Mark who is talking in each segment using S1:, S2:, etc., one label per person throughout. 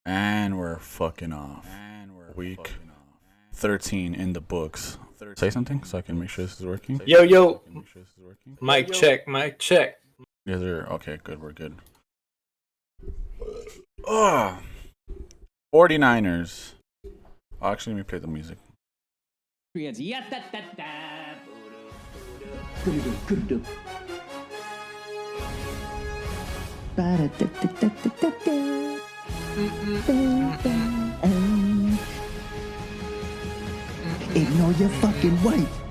S1: And we're fucking off. Week 13 in the books. Say something so I can make sure this is working.
S2: Yo. Mic check.
S1: Yes, sir. Okay, good. We're good. 49ers. Actually, let me play the music.
S3: Ignore your fucking wife.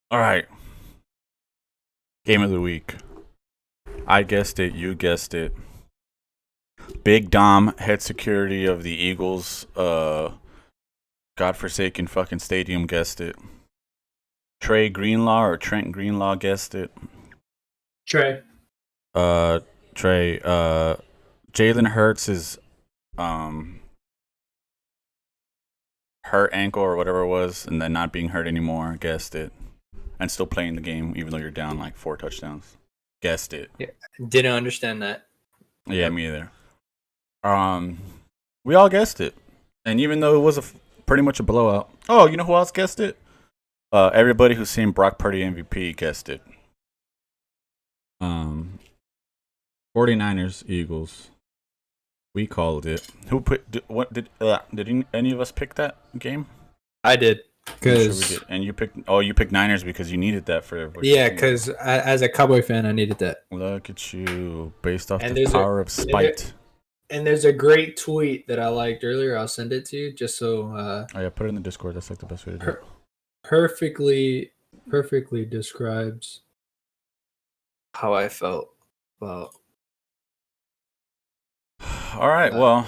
S1: All right. Game of the week. I guessed it. You guessed it. Big Dom, head security of the Eagles, godforsaken fucking stadium, guessed it. Trey Greenlaw or Trent Greenlaw guessed it.
S2: Trey.
S1: Jalen Hurts is hurt ankle or whatever it was, and then not being hurt anymore, guessed it. And still playing the game even though you're down like 4 touchdowns. Guessed it.
S2: Yeah, didn't understand that.
S1: Yeah, me either. We all guessed it, and even though it was pretty much a blowout. Oh, you know who else guessed it? Everybody who's seen Brock Purdy MVP guessed it. 49ers, Eagles. We called it. Who put? Did any of us pick that game?
S2: I did.
S1: Sure we did. And you picked. Oh, you picked Niners because you needed that for.
S2: Yeah, because as a Cowboy fan, I needed that.
S1: Look at you, based off the power of spite.
S2: And there's a great tweet that I liked earlier. I'll send it to you just so.
S1: Oh yeah, put it in the Discord. That's like the best way to do it.
S2: Perfectly describes how I felt about.
S1: All right, well,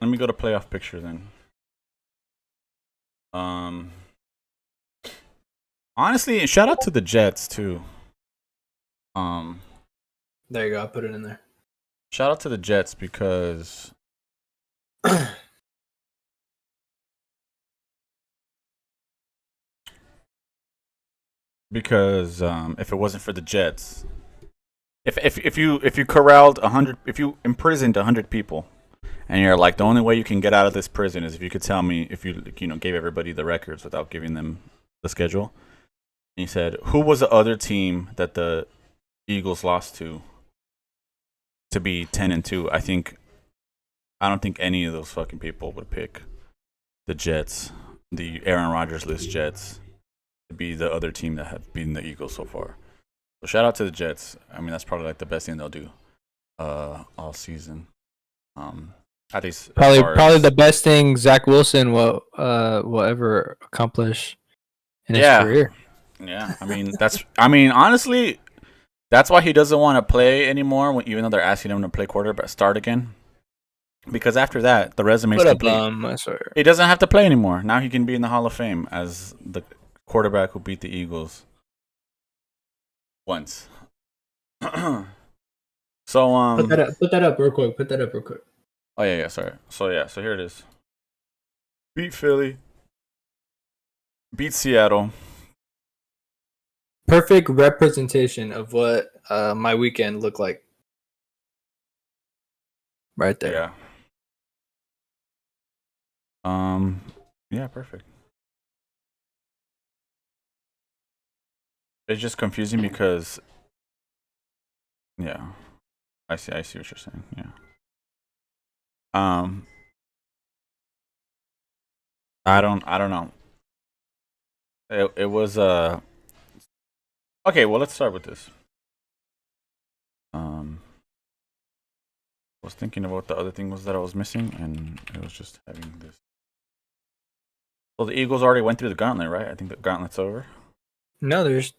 S1: let me go to playoff picture then. Honestly, shout out to the Jets too.
S2: There you go. I put it in there.
S1: Shout out to the Jets because if it wasn't for the Jets, if you corralled 100, if you imprisoned 100 people, and you're like, the only way you can get out of this prison is if you could tell me, if you gave everybody the records without giving them the schedule. And he said, who was the other team that the Eagles lost to be 10-2? I don't think any of those fucking people would pick the Jets, the Aaron Rodgers-less Jets, to be the other team that have beaten the Eagles so far. So shout out to the Jets. I mean, that's probably like the best thing they'll do all season. At least
S4: probably the best thing Zach Wilson will ever accomplish in his career.
S1: Yeah, honestly, that's why he doesn't want to play anymore, even though they're asking him to play quarterback, start again. Because after that, the resume's complete.
S4: I swear.
S1: He doesn't have to play anymore. Now he can be in the Hall of Fame as the quarterback who beat the Eagles once. So
S2: put that up real quick.
S1: Oh yeah, sorry. So here it is. Beat Philly. Beat Seattle.
S2: Perfect representation of what my weekend looked like. Right there.
S1: Yeah. Yeah, perfect. It's just confusing because yeah. I see what you're saying. Yeah. I don't know. It was okay, well, let's start with this. I was thinking about the other thing was that I was missing, and it was just having this. Well, the Eagles already went through the gauntlet, right? I think the gauntlet's over.
S2: No, there's.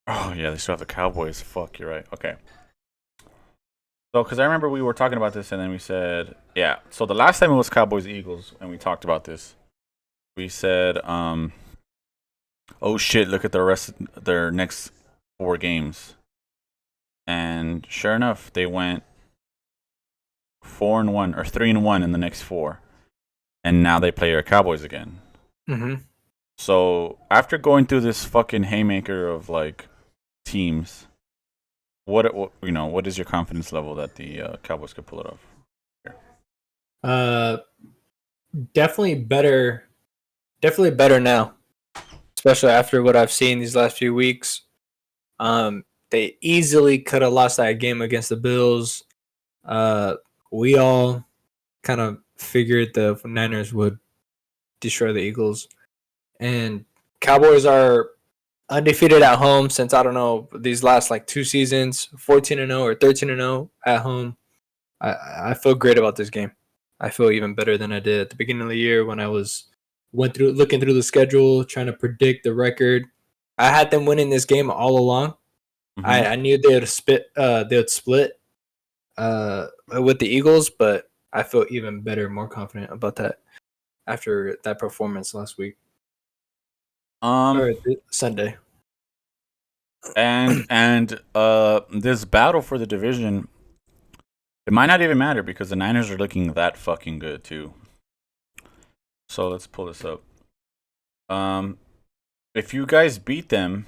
S1: Oh yeah, they still have the Cowboys. Fuck, you're right. Okay. So, because I remember we were talking about this, and then we said, yeah. So the last time it was Cowboys Eagles, and we talked about this. We said, oh shit, look at the rest of their next 4 games. And sure enough, they went 4-1 or 3-1 in the next 4. And now they play our Cowboys again.
S2: Mm-hmm.
S1: So after going through this fucking haymaker of like teams, what is your confidence level that the Cowboys could pull it off?
S2: Definitely better.
S4: Definitely better now, especially after what I've seen these last few weeks. They easily could have lost that game against the Bills. We all kind of figured the Niners would destroy the Eagles, and Cowboys are undefeated at home since I don't know these last like 2 seasons, 14-0 or 13-0 at home. I feel great about this game. I feel even better than I did at the beginning of the year when I went through looking through the schedule, trying to predict the record. I had them winning this game all along.
S1: Mm-hmm.
S4: I knew they would split with the Eagles, but I feel even better, more confident about that after that performance last week or Sunday.
S1: And this battle for the division, it might not even matter because the Niners are looking that fucking good too. So let's pull this up. If you guys beat them,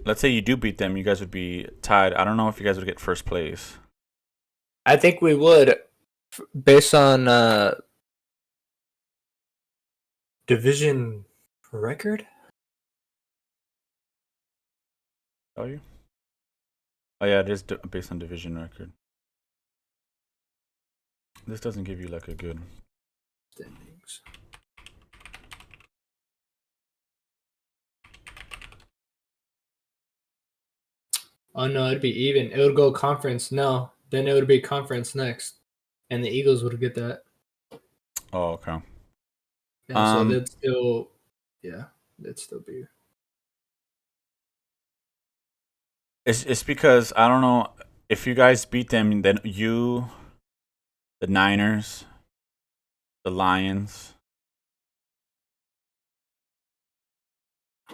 S1: let's say you do beat them, you guys would be tied. I don't know if you guys would get first place.
S4: I think we would, based on division record.
S1: Are you? Oh yeah, it is based on division record. This doesn't give you like a good
S2: Standings. Oh no, it'd be even. It would go conference. No, then it would be conference next, and the Eagles would get that.
S1: Oh, okay.
S2: Yeah, so they'd still, they'd still be.
S1: It's because I don't know if you guys beat them, then you, the Niners, the Lions,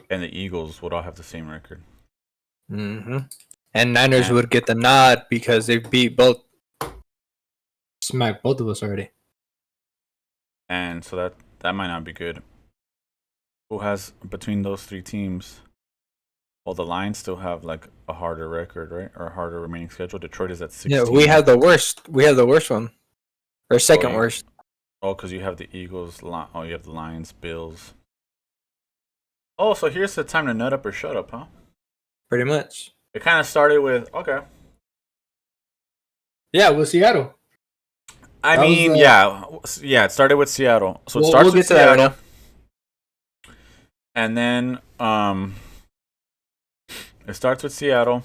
S1: and the Eagles would all have the same record.
S4: Mm-hmm. And Niners would get the nod because they beat both.
S2: Smacked both of us already.
S1: And so that might not be good. Who has between those three teams? Well, the Lions still have like a harder record, right? Or a harder remaining schedule. Detroit is at 16.
S4: Yeah, we have the worst. We have the worst one, or second worst.
S1: Oh, because you have the Eagles. Oh, you have the Lions, Bills. Oh, so here's the time to nut up or shut up, huh?
S4: Pretty much.
S1: It kind of started with okay.
S2: Yeah, with Seattle.
S1: I mean, yeah. It started with Seattle. So it starts
S4: we'll
S1: with Seattle,
S4: right now.
S1: and then it starts with Seattle,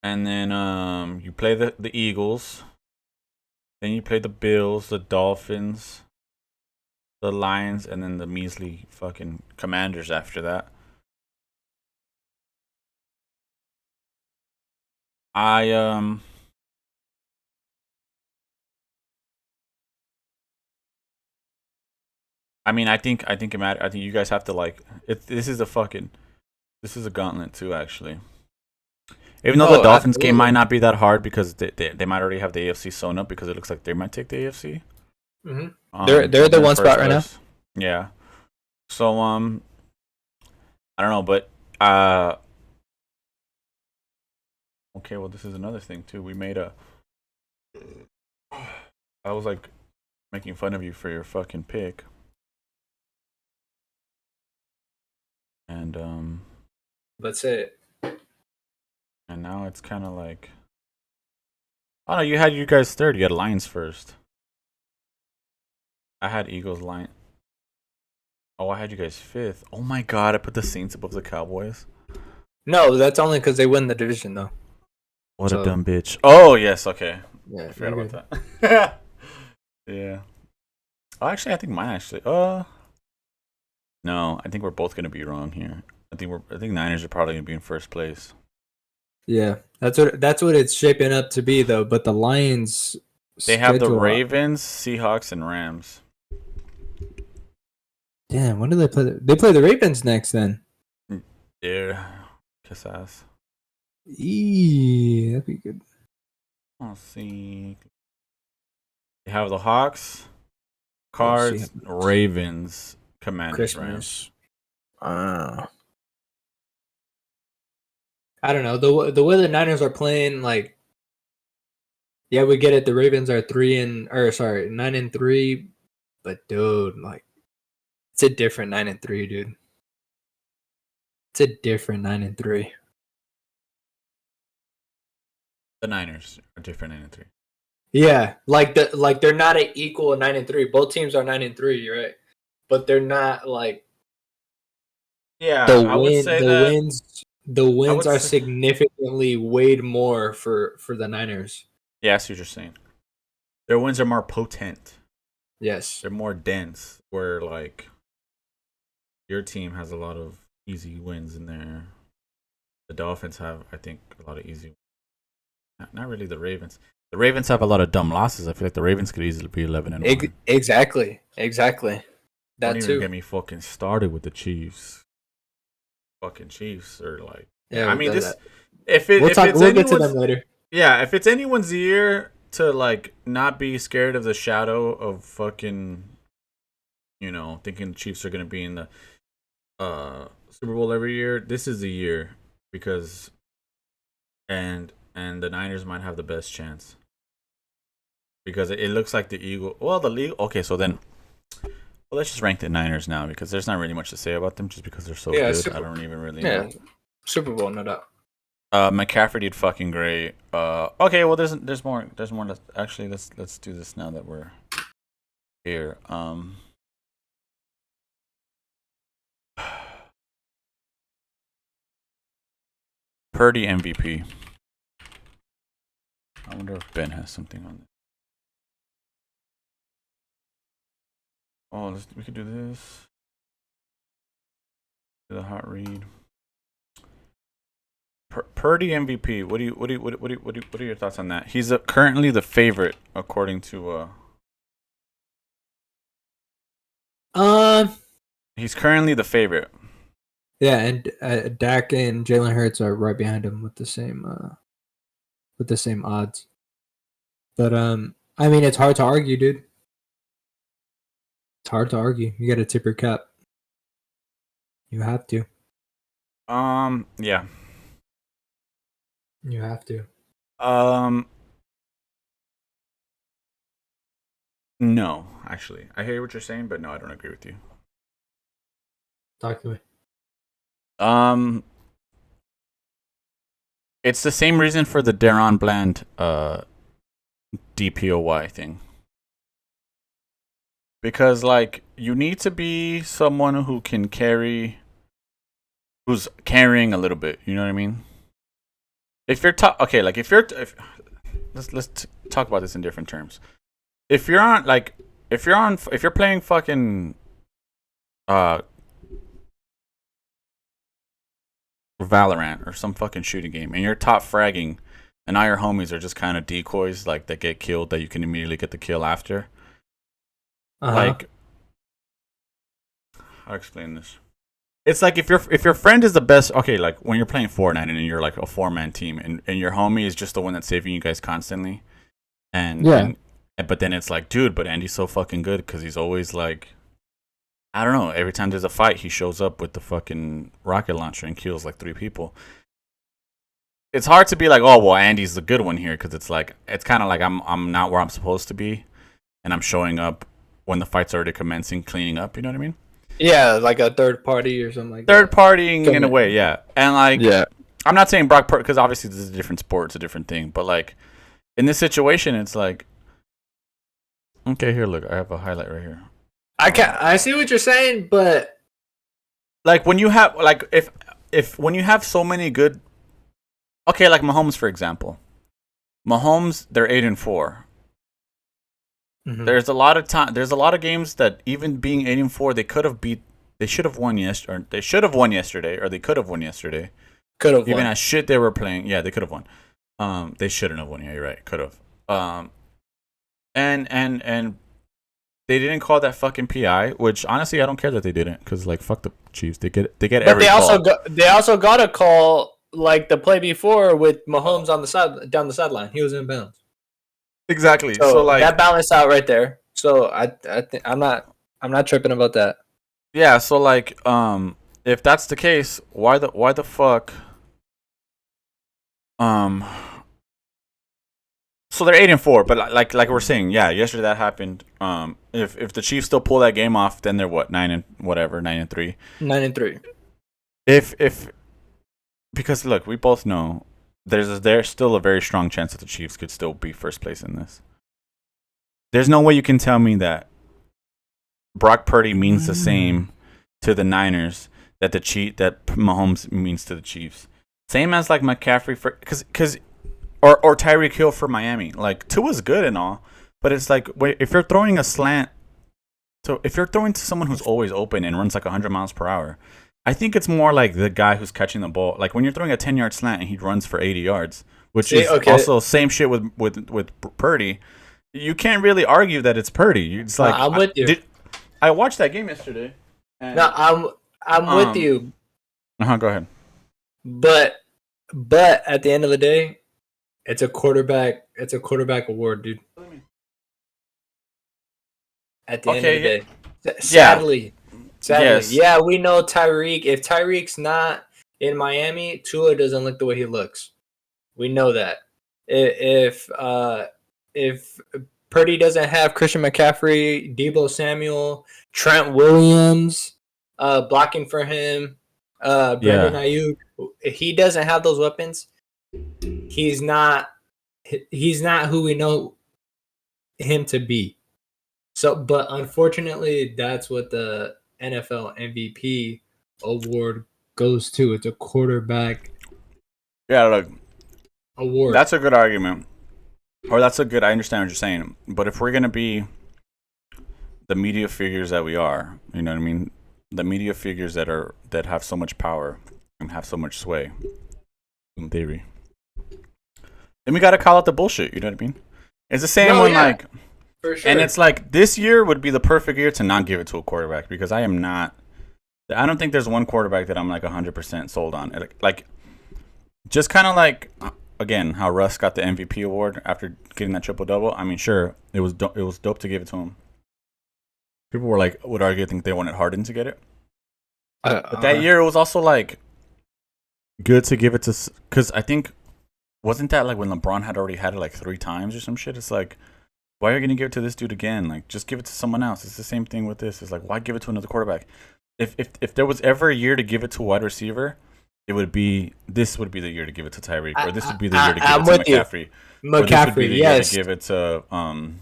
S1: and then you play the Eagles, then you play the Bills, the Dolphins, the Lions, and then the measly fucking Commanders after that. I mean, I think it matters. I think you guys have to like it. This is a gauntlet too, actually. Even though the Dolphins game might not be that hard because they might already have the AFC sewn up because it looks like they might take the AFC.
S2: Mm-hmm.
S4: They're the one spot right now.
S1: Yeah. So I don't know, but okay. Well, this is another thing too. We made a. I was like making fun of you for your fucking pick. And
S2: That's it.
S1: And now it's kind of like, oh no, you had you guys third. You had Lions first. I had Eagles, Lions. Oh, I had you guys fifth. Oh my god, I put the Saints above the Cowboys.
S4: No, that's only because they win the division, though.
S1: What a dumb bitch. Oh yes, okay.
S2: Yeah,
S1: I forgot about that. Yeah. Oh, actually, I think mine actually. No, I think we're both gonna be wrong here. I think Niners are probably gonna be in first place.
S2: Yeah, that's what it's shaping up to be, though. But the Lions,
S1: they have the Ravens, Seahawks, and Rams.
S2: Damn, when do they play? They play the Ravens next, then.
S1: Yeah, kiss ass.
S2: That'd be good.
S1: Let's see. They have the Hawks, Cards, Ravens, Commanders,
S4: Christmas.
S1: Rams.
S2: I don't know the way the Niners are playing. Like, yeah, we get it. The Ravens are 9-3, but dude, like, it's a different 9-3, dude. It's a different 9-3.
S1: The Niners are different 9-3.
S2: Yeah, like they're not an equal 9-3. Both teams are 9-3, you're right, but they're not like
S1: Yeah,
S2: the
S1: I would
S2: win.
S1: say
S2: The
S1: that.
S2: wins. The
S1: I
S2: wins
S1: would
S2: are
S1: say.
S2: significantly weighed more for the Niners.
S1: Yeah, I see what you're saying. Their wins are more potent.
S2: Yes.
S1: They're more dense. Where like your team has a lot of easy wins in there. The Dolphins have, I think, a lot of easy. Not really the Ravens. The Ravens have a lot of dumb losses. I feel like the Ravens could easily be 11-1.
S4: Exactly.
S1: Don't
S4: That
S1: even
S4: too.
S1: get me fucking started with the Chiefs. Fucking Chiefs are like.
S2: Yeah.
S1: I mean,
S2: that-
S1: this.
S2: that-
S1: If it
S2: We'll
S1: if
S2: talk.
S1: it's
S2: We'll get to them
S1: anyone's
S2: later.
S1: yeah, if it's anyone's year to like not be scared of the shadow of fucking, thinking the Chiefs are gonna be in the Super Bowl every year, this is the year because and the Niners might have the best chance because it looks like the Eagle. Well, the league. Okay, so then. Well, let's just rank the Niners now because there's not really much to say about them just because they're so good. I don't even really know.
S4: Super Bowl, no doubt.
S1: McCaffrey did fucking great. Okay, well there's more. Actually, let's do this now that we're here. Purdy MVP. I wonder if Ben has something on this. Oh, we could do this. Do the hot read. Purdy MVP. What are your thoughts on that? He's currently the favorite according to. He's currently the favorite.
S2: Yeah, and Dak and Jalen Hurts are right behind him with the same odds. But I mean, it's hard to argue, dude. It's hard to argue. You got to tip your cap. You have to.
S1: Yeah.
S2: You have to.
S1: No, actually, I hear what you're saying, but no, I don't agree with you.
S2: Talk to me.
S1: It's the same reason for the Deron Bland DPOY thing. Because like you need to be someone who can who's carrying a little bit, you know what I mean? If you're let's talk about this in different terms. If you're playing fucking Valorant or some fucking shooting game and you're top fragging and all your homies are just kind of decoys like that get killed that you can immediately get the kill after. Like, I'll explain this. It's like if your friend is the best, okay, like when you're playing Fortnite and you're like a 4-man team and your homie is just the one that's saving you guys constantly, but then it's like, dude, but Andy's so fucking good because he's always like, I don't know, every time there's a fight, he shows up with the fucking rocket launcher and kills like 3 people. It's hard to be like, oh well, Andy's the good one here because it's kind of like I'm not where I'm supposed to be, and I'm showing up when the fight's already commencing, cleaning up. You know what I mean?
S4: Yeah, like a third party or something like that.
S1: Third partying in a way, yeah. And like,
S4: Yeah.
S1: I'm not saying Brock Purdy because obviously this is a different sport, it's a different thing. But like, in this situation, it's like, okay, here, look, I have a highlight right here.
S2: I see what you're saying, but
S1: like when you have when you have so many good, okay, like Mahomes for example. Mahomes, they're 8-4.
S2: Mhm.
S1: There's a lot of games that even being 8-4, they should have won yesterday, or they could have won yesterday.
S4: Could have
S1: Even
S4: won.
S1: as shit they were playing, yeah, they could have won. They shouldn't have won. Yeah, you're right. Could have. And they didn't call that fucking PI, which honestly I don't care that they didn't, because like fuck the Chiefs, they get
S4: But
S1: every call.
S4: they also got a call like the play before with Mahomes on the side down the sideline. He was in bounds.
S1: Exactly.
S4: So
S1: like
S4: that balanced out right there. So I'm not tripping about that.
S1: yeah. So like if that's the case, why the fuck Um. So they're 8-4, but like we're saying, yeah, yesterday that happened. If the Chiefs still pull that game off, then they're what 9-3.
S4: 9-3.
S1: If because look, we both know there's still a very strong chance that the Chiefs could still be first place in this. There's no way you can tell me that Brock Purdy means the same to the Niners that that Mahomes means to the Chiefs. Same as like McCaffrey for because or Tyreek Hill for Miami. Like Tua's good and all, but it's like if you're throwing a slant, so if you're throwing to someone who's always open and runs like 100 miles per hour, I think it's more like the guy who's catching the ball. Like when you're throwing a 10-yard slant and he runs for 80 yards, which is also same shit with Purdy. You can't really argue that it's Purdy. It's like
S2: I'm with you.
S1: I watched that game yesterday.
S2: No, I'm with you.
S1: Go ahead.
S4: But at the end of the day, it's a quarterback award, dude. At the end of the day. Sadly.
S1: Yes.
S4: Yeah, we know Tyreek. If Tyreek's not in Miami, Tua doesn't look the way he looks. We know that. If Purdy doesn't have Christian McCaffrey, Deebo Samuel, Trent Williams blocking for him, Brandon Ayuk, if he doesn't have those weapons, he's not who we know him to be. So, but unfortunately, that's what the NFL MVP award goes to. It's a quarterback award.
S1: That's a good argument. Or I understand what you're saying. But if we're going to be the media figures that we are, you know what I mean? The media figures that have so much power and have so much sway, in theory. Then we got to call out the bullshit, you know what I mean? It's the same like...
S2: For sure.
S1: And it's like this year would be the perfect year to not give it to a quarterback because I don't think there's one quarterback that I'm like 100% sold on. Like just kind of like again how Russ got the MVP award after getting that triple double. I mean, sure, it was dope to give it to him. People were like would argue think they wanted Harden to get it. But that year it was also like good to give it to because I think wasn't that like when LeBron had already had it like 3 times or some shit. It's like. Why are you going to give it to this dude again? Like, just give it to someone else. It's the same thing with this. It's like, why give it to another quarterback? If there was ever a year to give it to a wide receiver, this would be the year to give it to Tyreek, or this would be the year to give it to McCaffrey.
S4: McCaffrey, yes.
S1: To give it to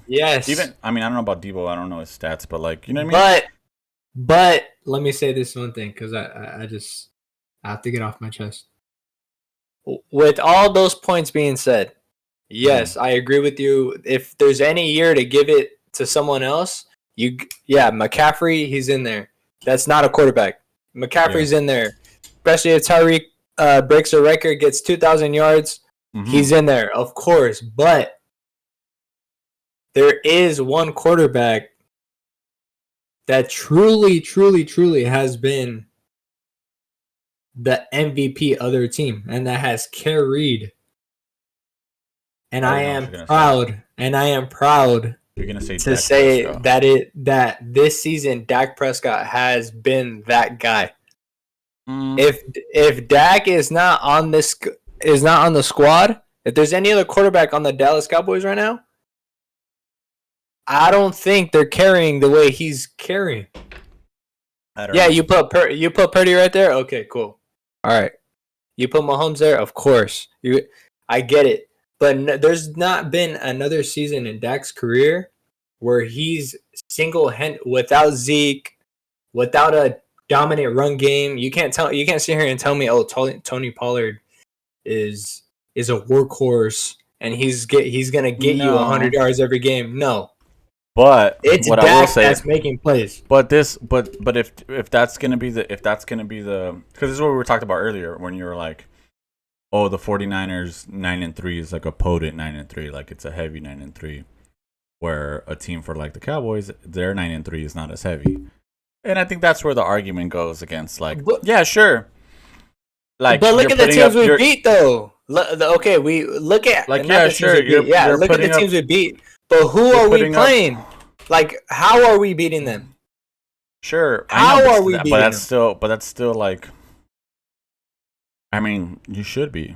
S4: yes.
S1: Even I mean I don't know about Deebo. I don't know his stats, but like you know what I mean.
S2: But let me say this one thing because I have to get off my chest.
S4: With all those points being said. Yes, I agree with you. If there's any year to give it to someone else, McCaffrey, he's in there. That's not a quarterback. McCaffrey's in there. Especially if Tyreek breaks a record, gets 2,000 yards, he's in there, of course. But there is one quarterback that truly, truly, truly has been the MVP of their team and that has carried. And I am proud
S1: You're gonna say
S4: to say that this season Dak Prescott has been that guy. If Dak is not on the squad, if there's any other quarterback on the Dallas Cowboys right now, I don't think they're carrying the way he's carrying. You put Purdy right there. Okay, cool. All right, you put Mahomes there. Of course, I get it. But there's not been another season in Dak's career where he's single-handed without Zeke, without a dominant run game. You can't sit here and tell me, Tony Pollard is a workhorse and he's gonna get you 100 yards every game. No,
S1: but
S4: it's
S1: what
S4: Dak
S1: I will say,
S4: that's making plays.
S1: But if that's gonna be the because this is what we were talking about earlier when you were like. Oh, the 49ers 9-3 is like a potent 9-3, like it's a heavy 9-3. Where a team for like the Cowboys, their 9-3 is not as heavy, and I think that's where the argument goes against. Like, yeah, sure. Like,
S4: but look at the teams we beat, though. Okay, we look at
S1: like yeah, sure.
S4: Look at the teams we beat, but who are we playing? Like, how are we beating them?
S1: Sure,
S4: how are we beating them?
S1: But that's still like. I mean, you should be.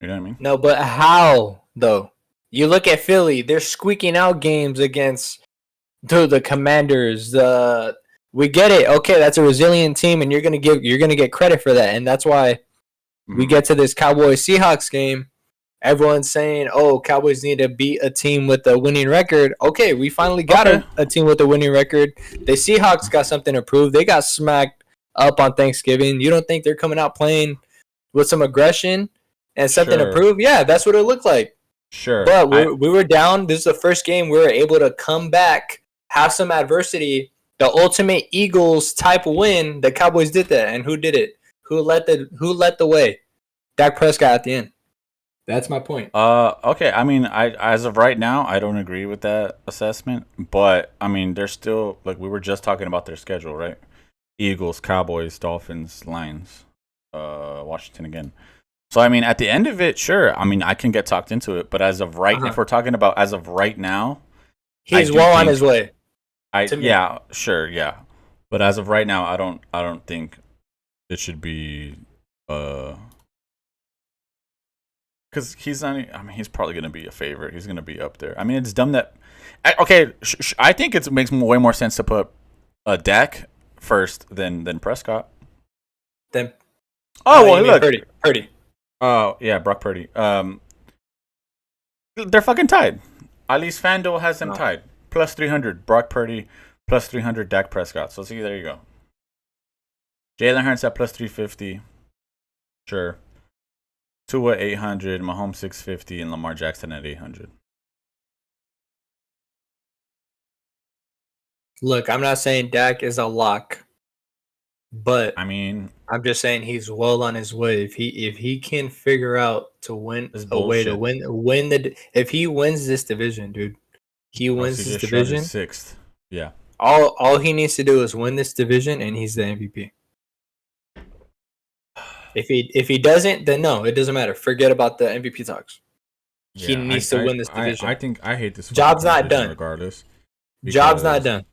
S1: You know what I mean?
S4: No, but how though? You look at Philly; they're squeaking out games against the Commanders. We get it. Okay, that's a resilient team, and you're gonna get credit for that, and that's why we get to this Cowboys Seahawks game. Everyone's saying, "Oh, Cowboys need to beat a team with a winning record." Okay, we finally got a team with a winning record. The Seahawks got something to prove. They got smacked up on Thanksgiving. You don't think they're coming out playing with some aggression and something to prove? Yeah, that's what it looked like.
S1: Sure.
S4: But we were down. This is the first game we were able to come back, have some adversity. The ultimate Eagles type win. The Cowboys did that, and who did it? Who led the way? Dak Prescott at the end. That's my point.
S1: Okay. I mean, as of right now, I don't agree with that assessment. But I mean, they're still like we were just talking about their schedule, right? Eagles, Cowboys, Dolphins, Lions, Washington again. So I mean, at the end of it, sure. I mean, I can get talked into it, but as of right, if we're talking about as of right now,
S4: he's well on his way.
S1: Yeah, sure, yeah. But as of right now, I don't think it should be because he's not. I mean, he's probably gonna be a favorite. He's gonna be up there. I mean, it's dumb that. Okay, I think it makes way more sense to put Dak first than Prescott.
S4: Then.
S1: Oh well, look,
S4: Purdy.
S1: Oh yeah, Brock Purdy. They're fucking tied. At least FanDuel has them tied. Plus 300 Brock Purdy, plus 300 Dak Prescott. So see, there you go. Jalen Hurts at plus 350. Sure. Tua 800, Mahomes 650, and Lamar Jackson at 800.
S4: Look, I'm not saying Dak is a lock, but
S1: I mean,
S4: I'm just saying he's well on his way. If he can figure out to win a way to win if he wins this division, dude, he wins this division.
S1: Sixth, yeah.
S4: All he needs to do is win this division, and he's the MVP. If he doesn't, then no, it doesn't matter. Forget about the MVP talks. Yeah, he needs to win this division.
S1: I hate this.
S4: Job's not done.
S1: Regardless,
S4: job's not done.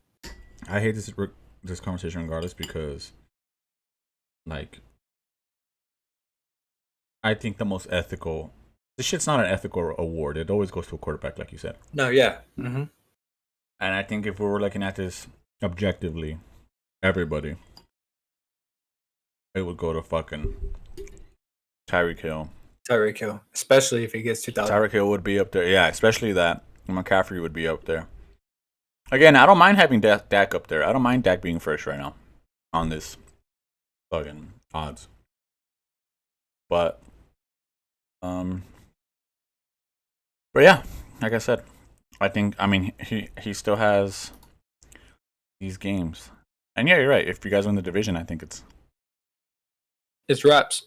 S1: I hate this conversation regardless because, like, I think the most ethical. This shit's not an ethical award. It always goes to a quarterback, like you said.
S4: No, yeah. Mm-hmm.
S1: And I think if we were looking at this objectively, everybody, it would go to fucking Tyreek Hill.
S4: Tyreek Hill, especially if he gets 2,000.
S1: Tyreek Hill would be up there. Yeah, especially that. McCaffrey would be up there. Again, I don't mind having Dak up there. I don't mind Dak being first right now on this fucking odds. But yeah, like I said, I mean he still has these games. And yeah, you're right. If you guys win the division, I think it's
S4: wraps.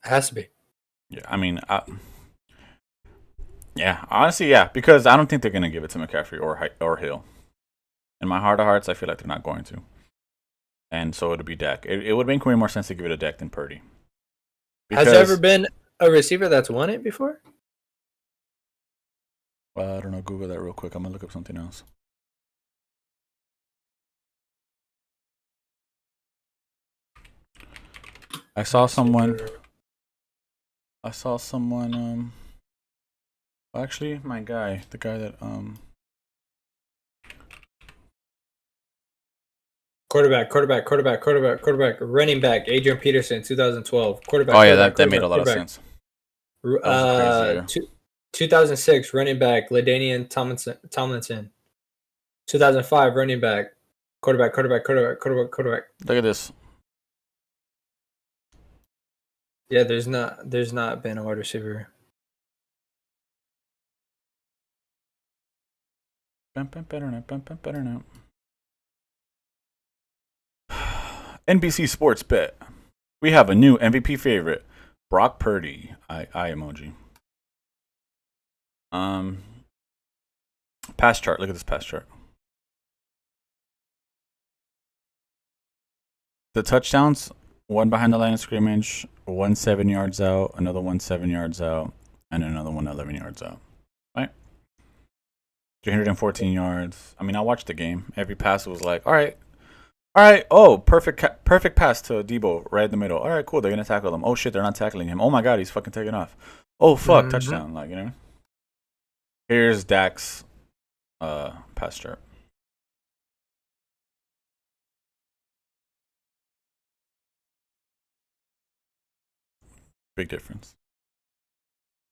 S4: It has to be.
S1: Yeah, I mean, yeah, honestly, yeah, because I don't think they're gonna give it to McCaffrey or Hill. In my heart of hearts, I feel like they're not going to. And so it'd be Dak. It would make way more sense to give it to Dak than Purdy.
S4: Has there ever been a receiver that's won it before?
S1: Well, I don't know. Google that real quick. I'm gonna look up something else. I saw someone. Actually, the guy that
S4: Quarterback, running back, Adrian Peterson, 2012. Quarterback.
S1: Oh yeah, that made a lot of sense.
S4: 2006 running back, LaDainian Tomlinson. 2005 running back, quarterback.
S1: Look at this.
S4: Yeah, there's not been a wide receiver.
S1: NBC Sports Bet. We have a new MVP favorite, Brock Purdy. Eye emoji. Pass chart. Look at this pass chart. The touchdowns, one behind the line of scrimmage, 1 7 yards out, another 1 7 yards out, and another 1 11 yards out. Right? 314 yards. I mean, I watched the game. Every pass was like, all right. Oh, perfect pass to Debo right in the middle. All right, cool. They're gonna tackle him. Oh shit, they're not tackling him. Oh my god, he's fucking taking off. Oh fuck,
S2: Mhm.
S1: touchdown! Like, you know. Here's Dak's pass chart. Big difference.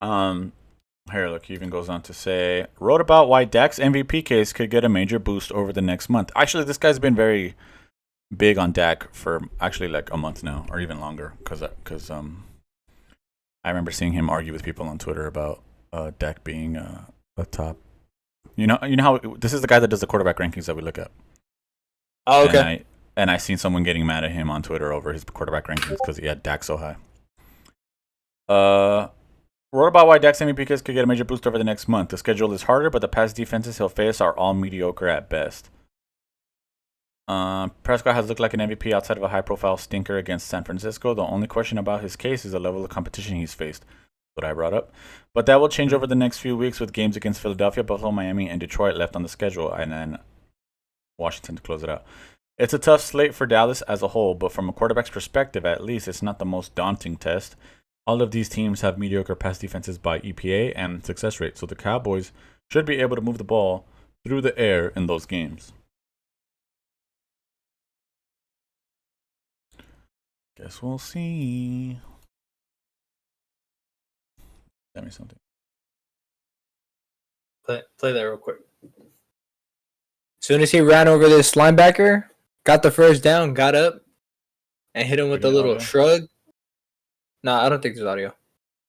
S1: Here, look, he even goes on to say, wrote about why Dak's MVP case could get a major boost over the next month. Actually, this guy's been very big on Dak for actually like a month now, or even longer, because I remember seeing him argue with people on Twitter about Dak being a top. You know how this is the guy that does the quarterback rankings that we look at.
S4: Oh, okay.
S1: And I seen someone getting mad at him on Twitter over his quarterback rankings because he had Dak so high. Wrote about why Dak's MVP case could get a major boost over the next month. The schedule is harder, but the past defenses he'll face are all mediocre at best. Prescott has looked like an MVP outside of a high-profile stinker against San Francisco. The only question about his case is the level of competition he's faced. What I brought up. But that will change over the next few weeks with games against Philadelphia, Buffalo, Miami, and Detroit left on the schedule, and then Washington to close it out. It's a tough slate for Dallas as a whole, but from a quarterback's perspective, at least, it's not the most daunting test. All of these teams have mediocre pass defenses by EPA and success rate, so the Cowboys should be able to move the ball through the air in those games. Guess we'll see. Tell me something.
S4: Play that real quick. As soon as he ran over this linebacker, got the first down, got up, and hit him with a little shrug. Nah, I don't think there's audio.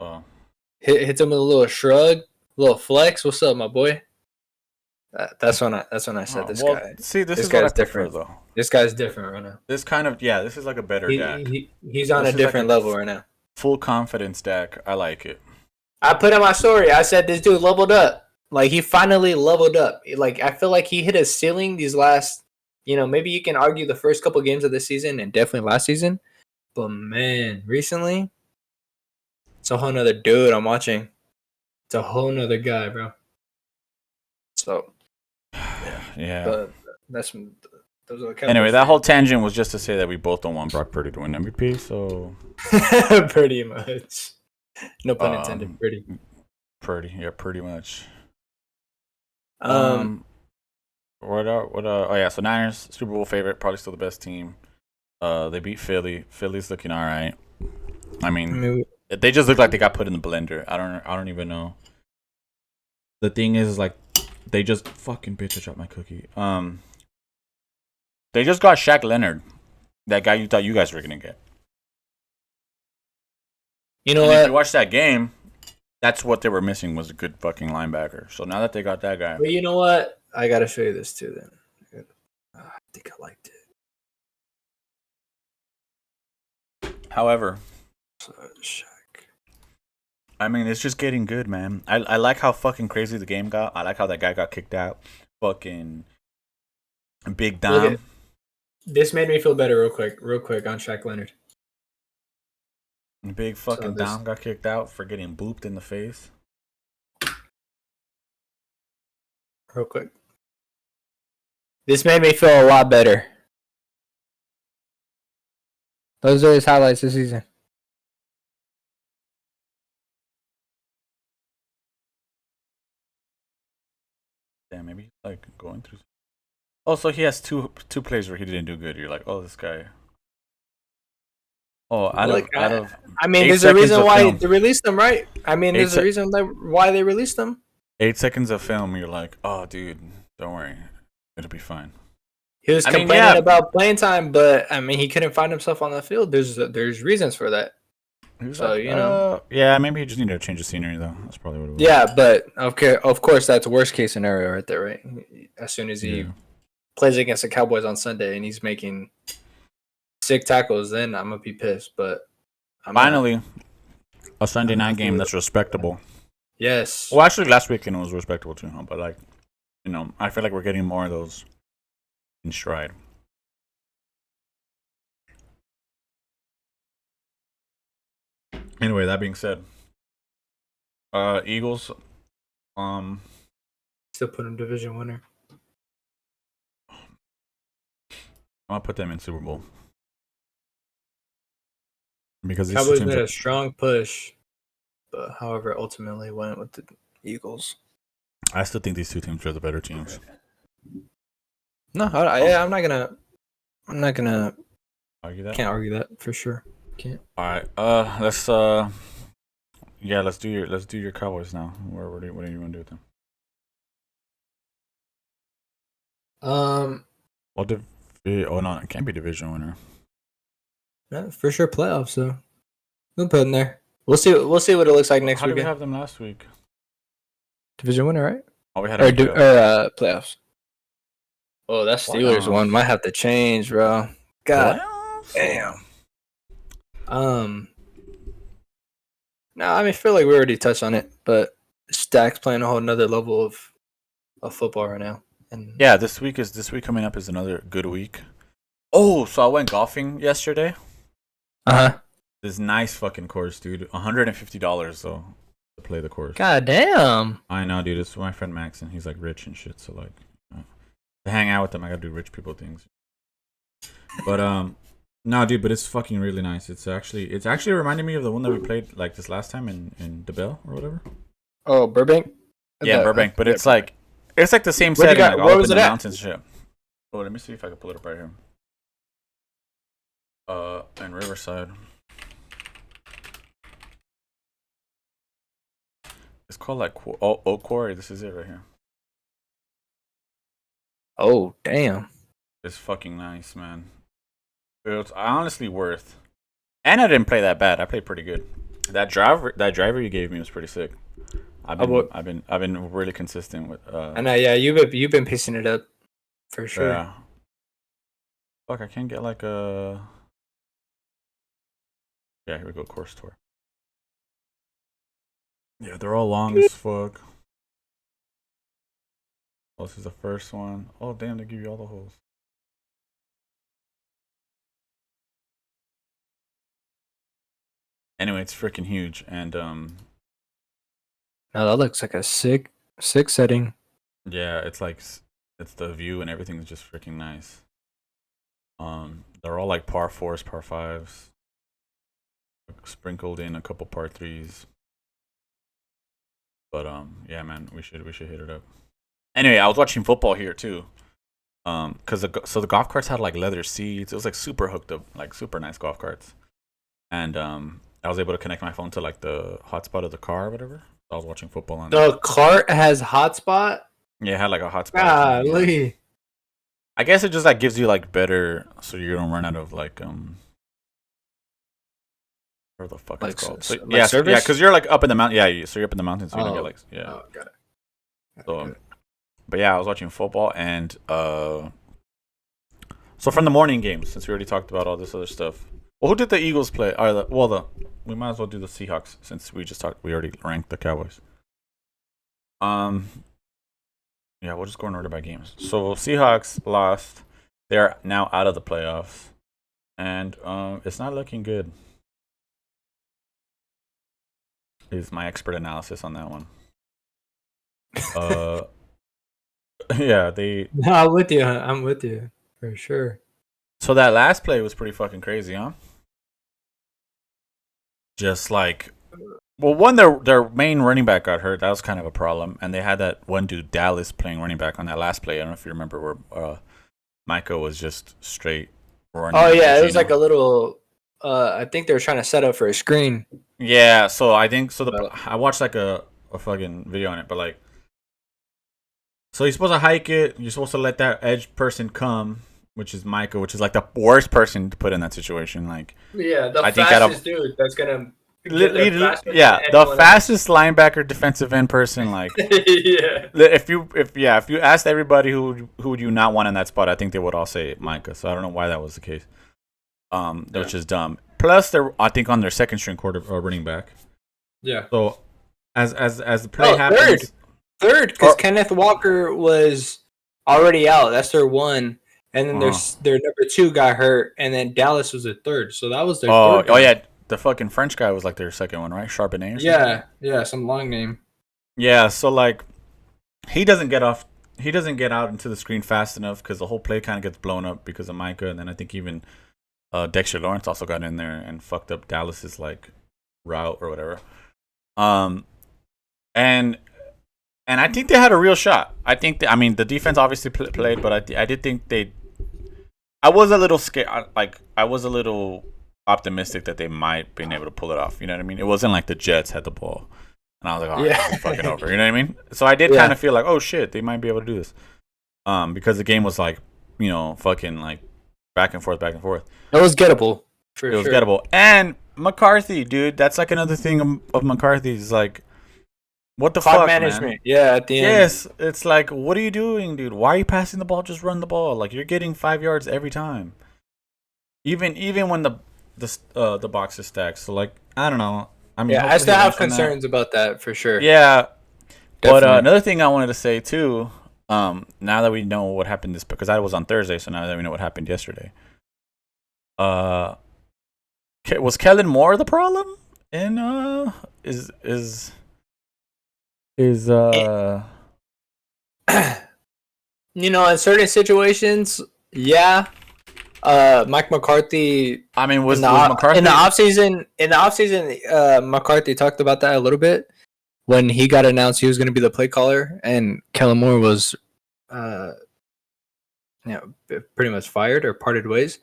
S1: Oh.
S4: Hits him with a little shrug, little flex. What's up, my boy? That's when I said this guy.
S1: See, this is
S4: guy's
S1: what I
S4: different
S1: prefer, though.
S4: This guy's different right now.
S1: This kind of this is like a better Dak.
S4: He's on a different level right now.
S1: Full confidence Dak. I like it.
S4: I put in my story. I said this dude leveled up. Like, he finally leveled up. Like, I feel like he hit a ceiling these last, maybe you can argue the first couple games of this season and definitely last season. But, man, recently, it's a whole nother dude I'm watching. It's a whole nother guy, bro. So,
S1: yeah.
S4: But those are the
S1: anyway, that whole tangent was just to say that we both don't want Brock Purdy to win MVP, so.
S4: Pretty much. No pun intended. Pretty.
S1: Yeah, pretty much.
S4: What?
S1: Oh yeah, so Niners Super Bowl favorite, probably still the best team. They beat Philly. Philly's looking all right. I mean, they just look like they got put in the blender. I don't even know. The thing is like, they just fucking bitch. I dropped my cookie. They just got Shaq Leonard, that guy you thought you guys were gonna get.
S4: You know what?
S1: If you watch that game, that's what they were missing, was a good fucking linebacker. So now that they got that guy.
S4: But you know what? I got to show you this too then. I think I liked it.
S1: However,
S4: Shaq.
S1: I mean, it's just getting good, man. I like how fucking crazy the game got. I like how that guy got kicked out. Fucking Big Dom.
S4: This made me feel better real quick on Shaq Leonard.
S1: Big fucking Dom got kicked out for getting booped in the face.
S4: Real quick. This made me feel a lot better. Those are his highlights this season.
S1: Damn, maybe he's like going through. Also, he has two plays where he didn't do good. You're like, oh, this guy. Oh, out of.
S4: I mean, there's a reason why they released them, right? I mean, there's a reason why they released them.
S1: 8 seconds of film, you're like, oh, dude, don't worry, it'll be fine.
S4: He was complaining about playing time, but I mean, he couldn't find himself on the field. There's reasons for that. So like,
S1: yeah, maybe he just needed to change the scenery, though. That's probably what it was.
S4: Yeah, but okay, of course, that's worst case scenario right there, right? As soon as he plays against the Cowboys on Sunday and he's making sick tackles, then I'm gonna be pissed. But
S1: finally, a Sunday night game that's respectable.
S4: Yes.
S1: Well, actually, last weekend was respectable too, but like, I feel like we're getting more of those in stride. Anyway, that being said, Eagles,
S4: still put him division winner.
S1: I'm gonna put them in Super Bowl because
S4: Cowboys made a strong push but however, it ultimately went with the Eagles.
S1: I still think these two teams are the better teams.
S4: No, I'm not gonna.
S1: Argue that?
S4: Can't argue that for sure. Can't.
S1: All right. Let's let's do your Cowboys now. What do you want to do with them? Well, no, it can't be division winner.
S4: Yeah, for sure playoffs though. We'll put in there. We'll see what it looks like next
S1: How did we
S4: weekend.
S1: have them last week?
S4: Division winner, right?
S1: Oh, we had
S4: Playoffs. Oh, that Steelers one might have to change, bro. God damn. No, I mean, I feel like we already touched on it, but Stack's playing a whole nother level of football right now. And
S1: yeah, this week coming up is another good week. Oh, so I went golfing yesterday. This nice fucking course, dude. $150 though to play the course.
S4: God damn.
S1: I know, dude. It's my friend Max, and he's like rich and shit. So like, to hang out with him, I gotta do rich people things. But no, dude. But it's fucking really nice. It's actually reminding me of the one that we played like this last time in the Bell or whatever.
S4: Oh, Burbank.
S1: Yeah, Burbank. But it's like the same setting. Like,
S4: where was
S1: it
S4: it at?
S1: Mountains shit. Oh, let me see if I can pull it up right here. In Riverside. It's called like Oak Quarry. This is it right here.
S4: Oh, damn.
S1: It's fucking nice, man. It's honestly worth. And I didn't play that bad. I played pretty good. That driver you gave me was pretty sick. I've been really consistent with.
S4: I know. Yeah, you've been piecing it up for sure.
S1: Yeah. Fuck, I can't get like a. Yeah, here we go. Course tour. Yeah, they're all long as fuck. Oh, this is the first one. Oh, damn, they give you all the holes. Anyway, it's freaking huge, and
S4: Now that looks like a sick setting.
S1: yeah, it's the view and everything is just freaking nice. They're all like par 4s, par 5s, sprinkled in a couple par 3s. But yeah, man, we should hit it up. Anyway, I was watching football here too. Cause the golf carts had like leather seats. It was like super hooked up, like super nice golf carts. And I was able to connect my phone to like the hotspot of the car or whatever. I was watching football on
S4: The cart has hotspot?
S1: Yeah, it had like a hotspot.
S4: Golly.
S1: I guess it just like gives you like better, so you don't run out of like where the fuck
S4: Like,
S1: it's called.
S4: so,
S1: So,
S4: like
S1: yeah,
S4: service?
S1: yeah, because you're like up in the mountain. Yeah, so you're up in the mountains. So you don't get like
S4: Oh, got it.
S1: So, but yeah, I was watching football and so from the morning games, since we already talked about all this other stuff. Well, who did the Eagles play? We might as well do the Seahawks since we already ranked the Cowboys. Yeah, we'll just go in order by games. So Seahawks lost. They're now out of the playoffs. And it's not looking good. Is my expert analysis on that one. Yeah,
S4: No, I'm with you. I'm with you for sure.
S1: So that last play was pretty fucking crazy, huh? Just like, well, one, their main running back got hurt. That was kind of a problem, and they had that one dude Dallas playing running back on that last play. I don't know if you remember where Micah was just straight running.
S4: Oh yeah, it was like a little. I think they were trying to set up for a screen.
S1: Yeah, so I think so. I watched like a fucking video on it, but like, so you're supposed to hike it. You're supposed to let that edge person come, which is Micah, which is like the worst person to put in that situation. Like,
S2: Yeah, the
S1: I think
S2: fastest dude that's gonna.
S1: The fastest linebacker, defensive end person. Like,
S2: Yeah.
S1: if you asked everybody who would you not want in that spot, I think they would all say Micah. So I don't know why that was the case. Which is dumb. Plus, they're I think on their second string running back.
S2: Yeah.
S1: So as the play happens,
S4: third, because Kenneth Walker was already out. That's their one, and then their number 2 got hurt, and then Dallas was a third. So that was their third.
S1: Oh yeah, the fucking French guy was like their second one, right? Charbonnet or something?
S2: Yeah, some long name.
S1: Yeah, so like he doesn't get out into the screen fast enough because the whole play kind of gets blown up because of Micah, and then I think even Dexter Lawrence also got in there and fucked up Dallas's like route or whatever. Um, and I think they had a real shot. I think I mean the defense obviously played, but I did think they. I was a little scared. I was a little optimistic that they might been able to pull it off. You know what I mean? It wasn't like the Jets had the ball, and I was like, all right,
S4: Yeah.
S1: this is fucking over. You know what I mean? So I did
S4: Yeah.
S1: kind of feel like, oh shit, they might be able to do this. Because the game was like, fucking like back and forth, back and forth.
S4: It was gettable. For
S1: It was
S4: sure.
S1: gettable. And McCarthy, dude, that's like another thing of McCarthy's like, what the
S4: Clock
S1: fuck,
S4: management.
S1: man?
S4: Yeah, at the end.
S1: Yes, it's like, what are you doing, dude? Why are you passing the ball? Just run the ball. Like you're getting 5 yards every time. Even when the box is stacked. So like, I don't know. I mean,
S4: Yeah, I
S1: hopefully
S4: still
S1: he
S4: have
S1: learns from that.
S4: concerns about that for sure.
S1: Yeah, but
S4: Definitely.
S1: another thing I wanted to say too. Now that we know what happened because I was on Thursday, so now that we know what happened yesterday. Was Kellen Moore the problem? And is
S4: In certain situations, yeah. Mike McCarthy.
S1: I mean, was
S4: in
S1: McCarthy
S4: the offseason, McCarthy talked about that a little bit when he got announced he was going to be the play caller, and Kellen Moore was, pretty much fired or parted ways.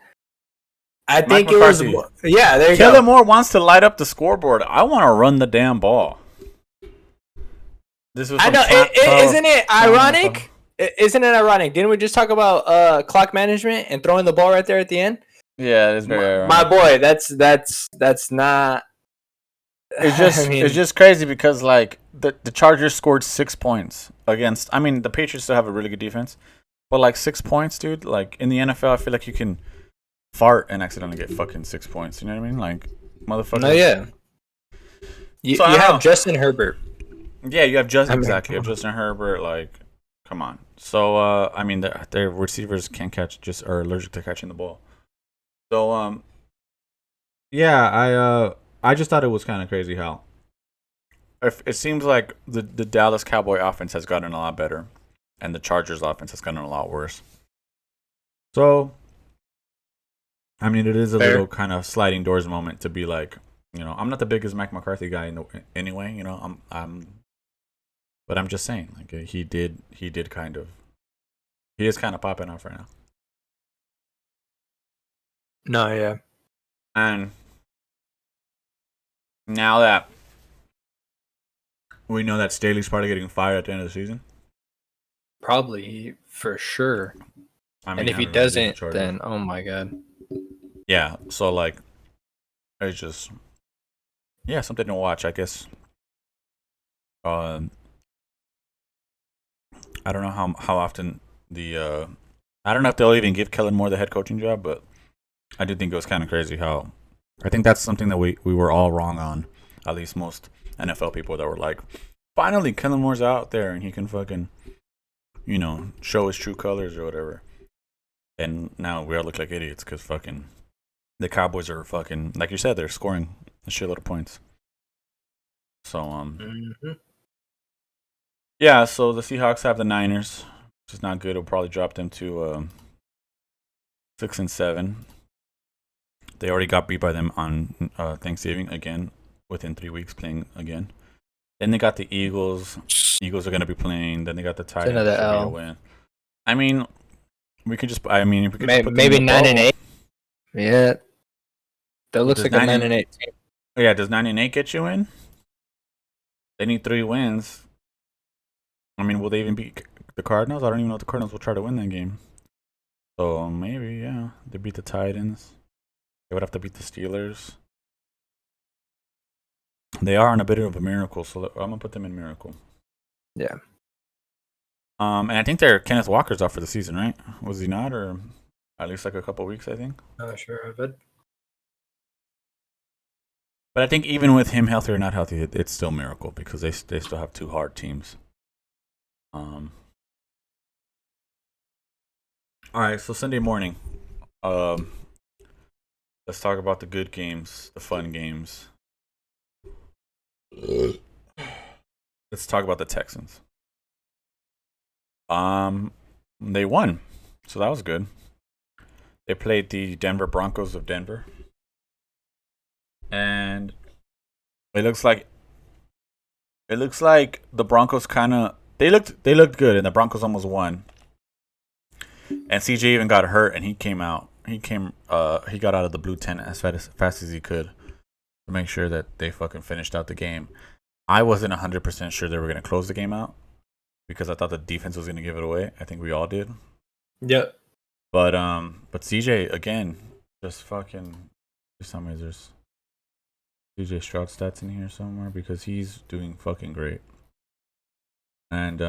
S4: I think it was, yeah. There you go.
S1: Kellen Moore wants to light up the scoreboard. I want to run the damn ball. This was.
S4: I know. Isn't it ironic? Isn't it ironic? Didn't we just talk about clock management and throwing the ball right there at the end?
S1: Yeah, it's very ironic.
S4: My boy. That's not.
S1: It's just it's just crazy because like the Chargers scored 6 points against. I mean, the Patriots still have a really good defense, but like 6 points, dude. Like in the NFL, I feel like you can fart and accidentally get fucking 6 points. You know what I mean? Like motherfucker.
S4: No, yeah. You have Justin Herbert.
S1: Yeah, you have Justin Herbert. Like, come on. So I mean, their receivers can't catch, just are allergic to catching the ball. So yeah, I just thought it was kind of crazy how it seems like the Dallas Cowboy offense has gotten a lot better, and the Chargers offense has gotten a lot worse. So, I mean, it is a little kind of sliding doors moment to be like, I'm not the biggest Mike McCarthy guy anyway. But I'm just saying, like he is kind of popping off right now.
S4: No, yeah.
S1: And now that we know that Staley's probably getting fired at the end of the season.
S4: Probably, for sure. I mean, and if he doesn't, then oh my god.
S1: Yeah, so like, it's just, something to watch, I guess. I don't know how often I don't know if they'll even give Kellen Moore the head coaching job, but I did think it was kind of crazy how, I think that's something that we were all wrong on, at least most NFL people that were like, finally Kellen Moore's out there and he can fucking, show his true colors or whatever. And now we all look like idiots because fucking the Cowboys are fucking, like you said, they're scoring a shitload of points. So yeah, so the Seahawks have the Niners, which is not good. It'll probably drop them to 6-7. They already got beat by them on Thanksgiving again, within 3 weeks playing again. Then they got the Eagles. Eagles are going to be playing. Then they got the Titans.
S4: Another L.
S1: Win. I mean, we could just. I mean, if we could
S4: maybe 9-8. Yeah, that looks like a 9-8 team.
S1: Yeah, does 9-8 get you in? They need 3 wins. I mean, will they even beat the Cardinals? I don't even know if the Cardinals will try to win that game. So maybe, yeah, they beat the Titans. They would have to beat the Steelers. They are on a bit of a miracle, so I'm gonna put them in miracle.
S4: Yeah.
S1: And I think Kenneth Walker's off for the season, right? Was he not, or at least like a couple weeks? I think.
S4: Not sure of it.
S1: But I think even with him healthy or not healthy, it's still a miracle because they still have 2 hard teams. All right, so Sunday morning, let's talk about the good games, the fun games. Let's talk about the Texans. They won, so that was good. They played the Denver Broncos of Denver, and it looks like It looks like the Broncos kind of they looked good, and the Broncos almost won. And CJ even got hurt, and he came out. He got out of the blue tent as fast as he could to make sure that they fucking finished out the game. I wasn't 100% sure they were gonna close the game out because I thought the defense was gonna give it away. I think we all did.
S4: Yep.
S1: But CJ again, just fucking. Tell me there's CJ Stroud stats in here somewhere because he's doing fucking great. And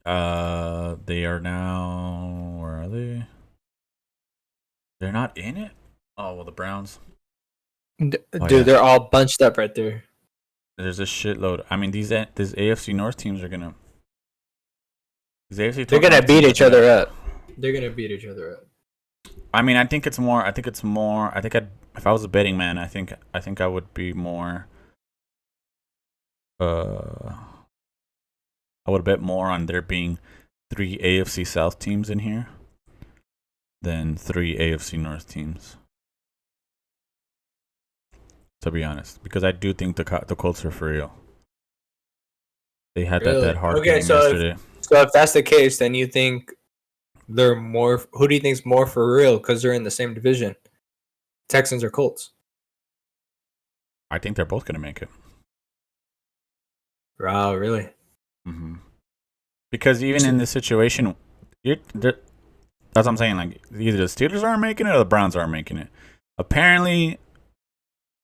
S1: they are now, where are they? They're not in it. Oh well, the Browns.
S4: Dude,
S1: Yeah.
S4: they're all bunched up right there.
S1: There's a shitload. I mean, these AFC North teams are gonna.
S4: They're gonna beat each other up.
S2: They're gonna beat each other up.
S1: I mean, I think if I was a betting man, I think I would be more. I would bet more on there being 3 AFC South teams in here than 3 AFC North teams. To be honest, because I do think the Colts are for real. They had
S2: Really?
S1: that hard
S4: Okay,
S1: game
S4: so
S1: yesterday.
S4: So if that's the case, then you think they're more. Who do you think's more for real? Because they're in the same division. Texans or Colts?
S1: I think they're both gonna make it.
S4: Wow, really?
S1: Mm-hmm. Because even in this situation, that's what I'm saying. Like either the Steelers aren't making it or the Browns aren't making it. Apparently,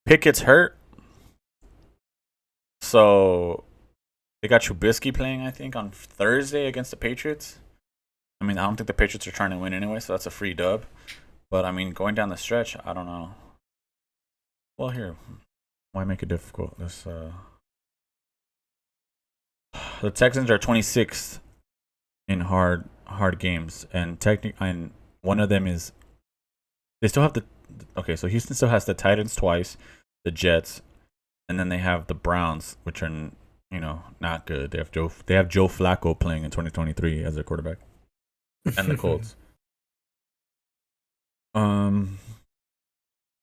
S1: Pickett's hurt, so they got Trubisky playing. I think on Thursday against the Patriots. I mean, I don't think the Patriots are trying to win anyway, so that's a free dub. But I mean, going down the stretch, I don't know. Well, here, why make it difficult? This the Texans are 26th in hard games, and one of them is they still have the. Okay, so Houston still has the Titans twice, the Jets, and then they have the Browns, which are not good. They have Joe Flacco playing in 2023 as their quarterback, and the Colts.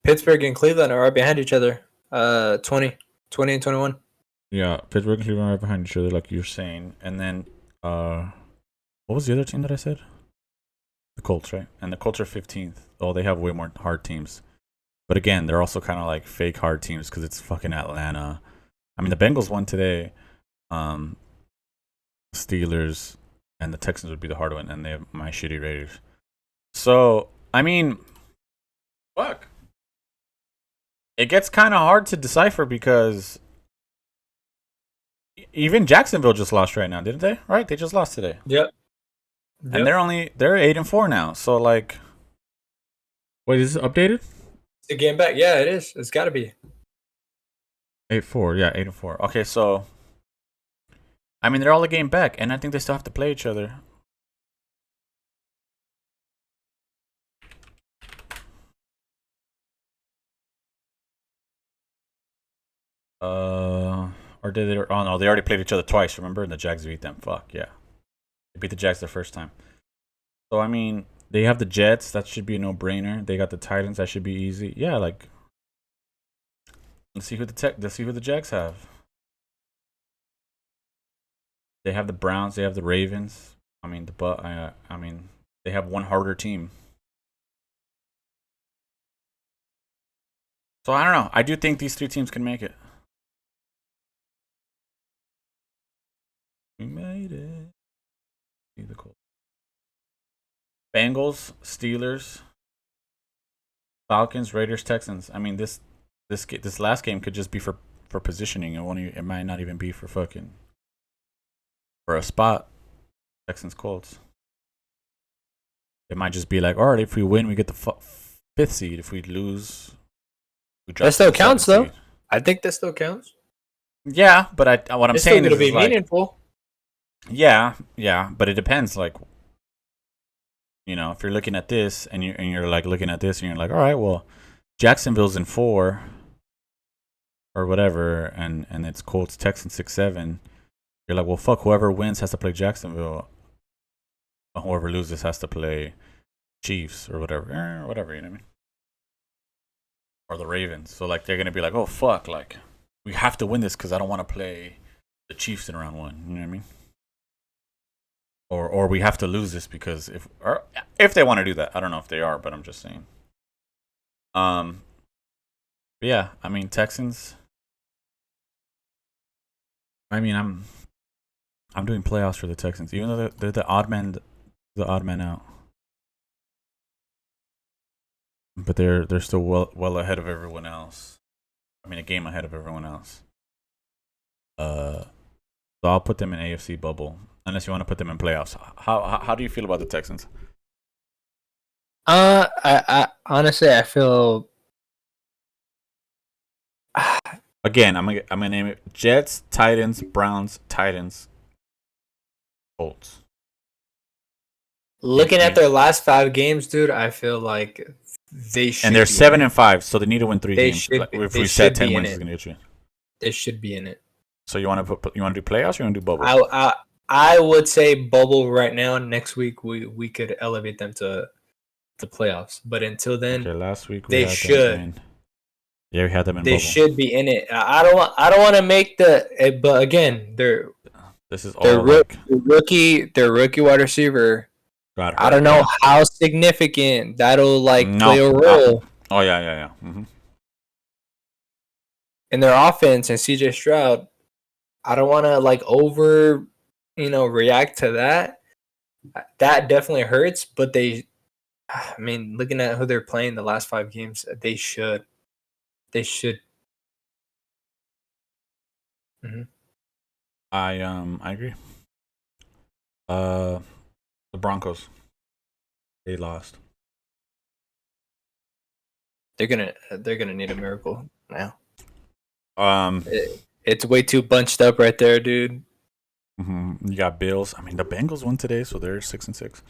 S4: Pittsburgh and Cleveland are right behind each other. 20 and 21.
S1: Yeah, Pittsburgh and Cleveland are right behind each other, like you're saying, and then what was the other team that I said? The Colts, right? And the Colts are 15th. Oh, they have way more hard teams. But again, they're also kind of like fake hard teams because it's fucking Atlanta. I mean, the Bengals won today. Steelers and the Texans would be the hard one, and they have my shitty Raiders. So, I mean, fuck. It gets kind of hard to decipher because even Jacksonville just lost right now, didn't they? Right? They just lost today.
S4: Yep.
S1: And they're 8-4 now. So like, wait, is this updated?
S4: It's a game back. Yeah, it is. It's got to be
S1: 8-4. Yeah, 8-4. Okay, so I mean they're all a game back, and I think they still have to play each other. Or did they? Oh no, they already played each other twice. Remember, and the Jags beat them. Fuck yeah, they beat the Jags the first time. So I mean, they have the Jets. That should be a no-brainer. They got the Titans. That should be easy. Yeah, like let's see who the Jags have. They have the Browns. They have the Ravens. I mean they have one harder team. So I don't know. I do think these 3 teams can make it. We made it. See the Colts. Bengals, Steelers, Falcons, Raiders, Texans. I mean this last game could just be for positioning. It might not even be for a spot. Texans, Colts. It might just be like, all right, if we win, we get the 5th seed. If we lose, we drop.
S4: That still
S1: to the
S4: counts,
S1: 7th
S4: though.
S1: seed.
S4: I think that still counts.
S1: Yeah, but what I'm
S4: It's
S1: saying
S4: still
S1: is
S4: going to be
S1: like,
S4: meaningful.
S1: yeah, but it depends. Like, if you're looking at this and you're like looking at this and you're like, all right, well, Jacksonville's in 4 or whatever, and it's Colts, Texans 6-7. You're like, well, fuck, whoever wins has to play Jacksonville. Whoever loses has to play Chiefs or whatever, you know what I mean? or the Ravens. So like they're gonna be like, oh fuck, like we have to win this because I don't want to play the Chiefs in round one. You know what I mean? Or we have to lose this because if they want to do that, I don't know if they are, but I'm just saying. But yeah, I mean Texans. I mean I'm doing playoffs for the Texans, even though they're the odd man out. But they're still well ahead of everyone else. I mean, a game ahead of everyone else. So I'll put them in AFC bubble, unless you want to put them in playoffs. How do you feel about the Texans?
S4: I honestly I feel
S1: Again, I'm gonna name it Jets, Titans, Browns, Titans, Colts.
S4: looking at their last 5 games, dude. I feel like they should.
S1: And they're
S4: be
S1: 7-5, so they need to win 3
S4: They
S1: games.
S4: should
S1: Like,
S4: be-
S1: if
S4: they
S1: we said
S4: should
S1: 10
S4: be in
S1: wins,
S4: it.
S1: is gonna get you.
S4: They should be in it.
S1: So you want to do playoffs or you want to do bubble?
S4: I would say bubble right now. Next week we could elevate them to the playoffs, but until then,
S1: Okay, last week
S4: they
S1: had
S4: should.
S1: them in. Yeah, we had them in
S4: They
S1: bubble.
S4: should be in it. I don't want to make but again,
S1: This is
S4: their
S1: all like
S4: rookie wide receiver.
S1: got hurt.
S4: I don't know how significant that'll play a
S1: No.
S4: role
S1: Oh yeah. Mm-hmm.
S4: in their offense. And CJ Stroud, I don't want to over, react to that. That definitely hurts, but I mean, looking at who they're playing the last 5 games, they should. Mm-hmm.
S1: I agree. The Broncos, they lost.
S4: They're gonna need a miracle now.
S1: Um,
S4: It's way too bunched up right there, dude.
S1: You got Bills. I mean, the Bengals won today, so they're 6-6.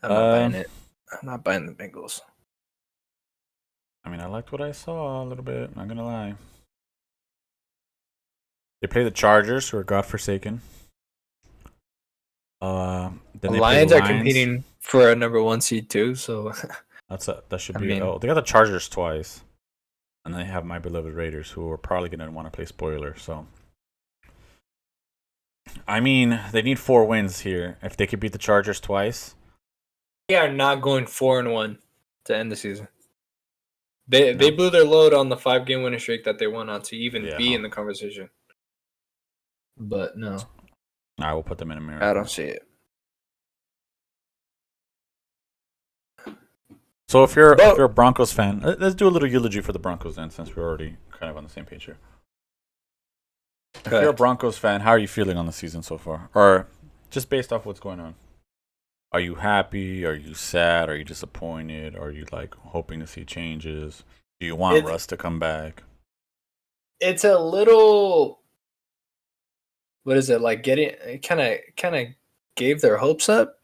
S4: I'm not buying it. I'm not buying the Bengals.
S1: I mean, I liked what I saw a little bit. Not gonna lie. They play the Chargers, who are godforsaken. Then
S4: The
S1: they
S4: Lions
S1: play
S4: are competing for a number 1 seed too, so
S1: that should
S4: I
S1: be.
S4: mean-
S1: They got the Chargers twice, and then they have my beloved Raiders, who are probably gonna want to play spoiler. So, I mean, they need 4 wins here. If they could beat the Chargers twice,
S4: they are not going 4-1 to end the season. They blew their load on the 5-game winning streak that they went on to even be in the conversation. But no,
S1: I will put them in a miracle.
S4: I don't see it.
S1: So if you're a Broncos fan, let's do a little eulogy for the Broncos then, since we're already kind of on the same page here. If you're a Broncos fan, how are you feeling on the season so far? Or just based off what's going on? Are you happy? Are you sad? Are you disappointed? Are you hoping to see changes? Do you want Russ to come back?
S4: It's a little, what is it, getting kind of gave their hopes up,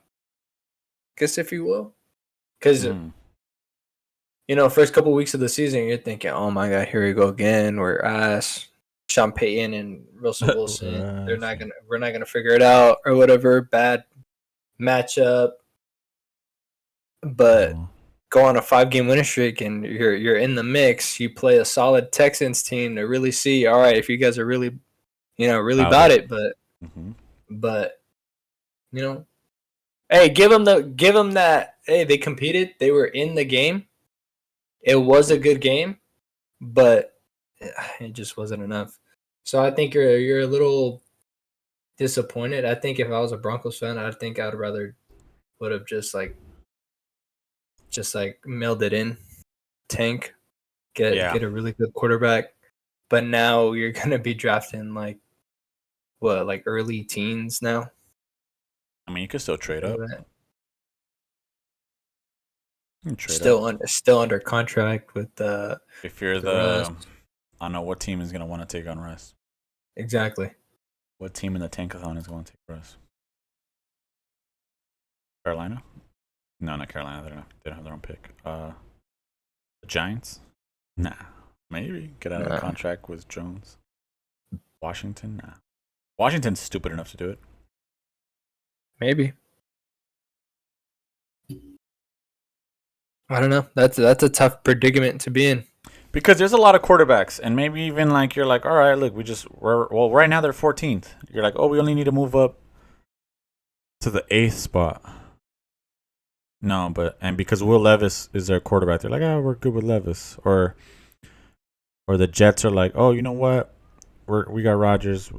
S4: guess, if you will. Because first couple weeks of the season, you're thinking, oh my god, here we go again. We're ass. Sean Payton and Russell Wilson. We're not gonna figure it out or whatever. Bad matchup. But go on a 5-game winning streak and you're in the mix. You play a solid Texans team to really see, all right, if you guys are really, about it. But hey, give them that. Hey, they competed. They were in the game. It was a good game, but it just wasn't enough. So I think you're a little disappointed. I think if I was a Broncos fan, I think I'd rather would have just mailed it in, tank, get a really good quarterback. But now you're gonna be drafting early teens now.
S1: I mean, you can still trade up.
S4: Still under contract with
S1: if you're I don't know what team is gonna want to take on Russ.
S4: Exactly.
S1: What team in the tankathon is going to take Russ? Carolina? No, not Carolina. They don't have their own pick. The Giants? Nah. Maybe get out of the contract with Jones. Washington? Nah. Washington's stupid enough to do it.
S4: Maybe. I don't know. That's a tough predicament to be in.
S1: Because there's a lot of quarterbacks, and maybe even like you're like, all right, look, well, right now they're 14th. You're like, oh, we only need to move up to the 8th spot. No, and because Will Levis is their quarterback, they're like, oh, we're good with Levis. Or the Jets are like, oh, you know what, we got Rodgers.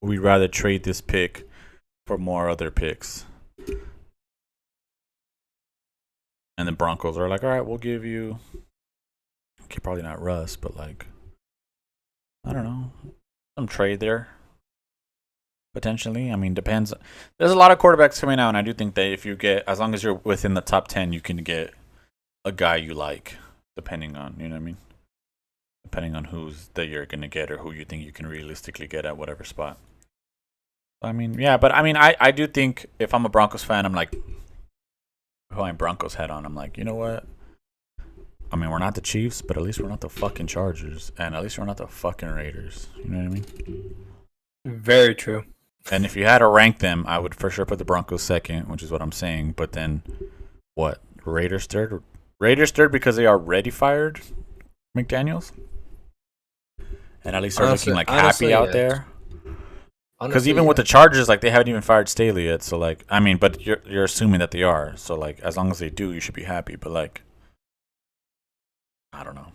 S1: We'd rather trade this pick for more other picks. And the Broncos are like, all right, we'll give you. Okay, probably not Russ, but like, I don't know, some trade there. Potentially. I mean, depends. There's a lot of quarterbacks coming out, and I do think that if you get, as long as you're within the top 10, you can get a guy you like, depending on, you know what I mean? Depending on who's that you're going to get or who you think you can realistically get at whatever spot. I mean, yeah, but I mean, I do think if I'm a Broncos fan, I'm like, put my Broncos hat on, I'm like, you know what? I mean, we're not the Chiefs, but at least we're not the fucking Chargers, and at least we're not the fucking Raiders. You know what I mean?
S4: Very true.
S1: And if you had to rank them, I would for sure put the Broncos second, which is what I'm saying. But then, what? Raiders third? Raiders third because they already fired McDaniels? And at least they're looking like happy out there. Because even with the Chargers, like, they haven't even fired Staley yet. So, like, I mean, but you're assuming that they are. So, like, as long as they do, you should be happy. But, like, I don't know.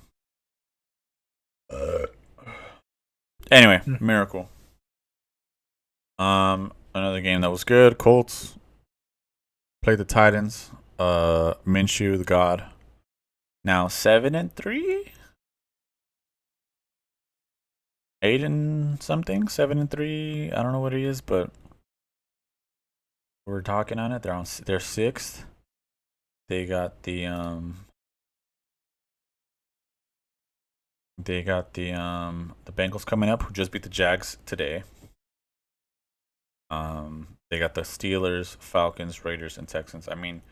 S1: Anyway, miracle. Another game that was good. Colts played the Titans. Minshew, the God. Now 7-3, 8 and something, 7-3. I don't know what it is, but we're talking on it. They're sixth. They got the Bengals coming up, who just beat the Jags today. They got the Steelers, Falcons, Raiders, and Texans. I mean,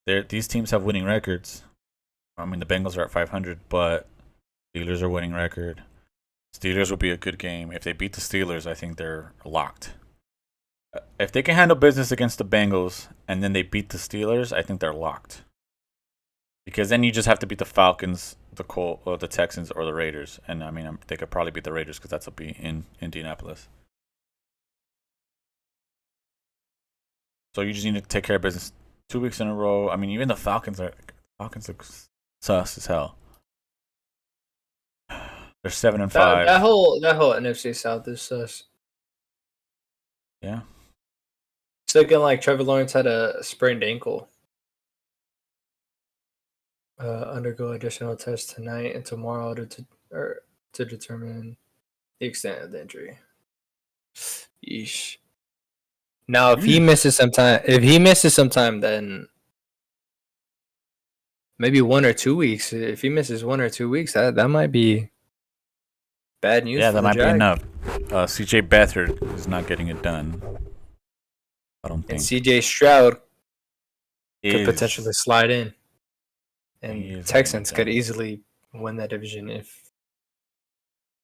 S1: these teams have winning records. I mean, the Bengals are at 500, but Steelers are winning record. Steelers will be a good game. If they beat the Steelers, I think they're locked. If they can handle business against the Bengals and then they beat the Steelers, I think they're locked. Because then you just have to beat the Falcons, the Texans, or the Raiders. And I mean, they could probably beat the Raiders because that's be in Indianapolis. So you just need to take care of business 2 weeks in a row. I mean, even the Falcons look sus as hell. They're 7-5.
S4: That whole NFC South is sus.
S1: Yeah.
S4: It's looking like Trevor Lawrence had a sprained ankle. Undergo additional tests tonight and tomorrow to determine the extent of the injury. Yeesh. Now, if he misses some time, then maybe 1 or 2 weeks. If he misses 1 or 2 weeks, that might be bad news.
S1: Yeah, that might be enough. CJ Beathard is not getting it done. I don't think.
S4: And CJ Stroud could potentially slide in, and Texans could easily win that division if.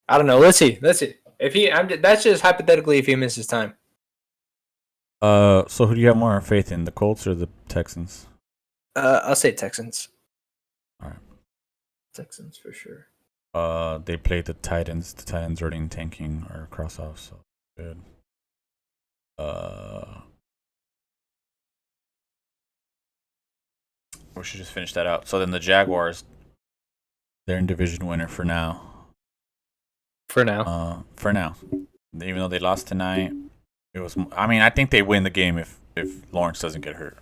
S4: I don't know. Let's see. That's just hypothetically if he misses time.
S1: So who do you have more faith in, the Colts or the Texans?
S4: I'll say Texans.
S1: All right.
S4: Texans for sure.
S1: They played the Titans. The Titans already in tanking or cross off, so good. We should just finish that out. So then the Jaguars, they're in division winner for now.
S4: For now.
S1: Even though they lost tonight, it was. I mean, I think they win the game if Lawrence doesn't get hurt.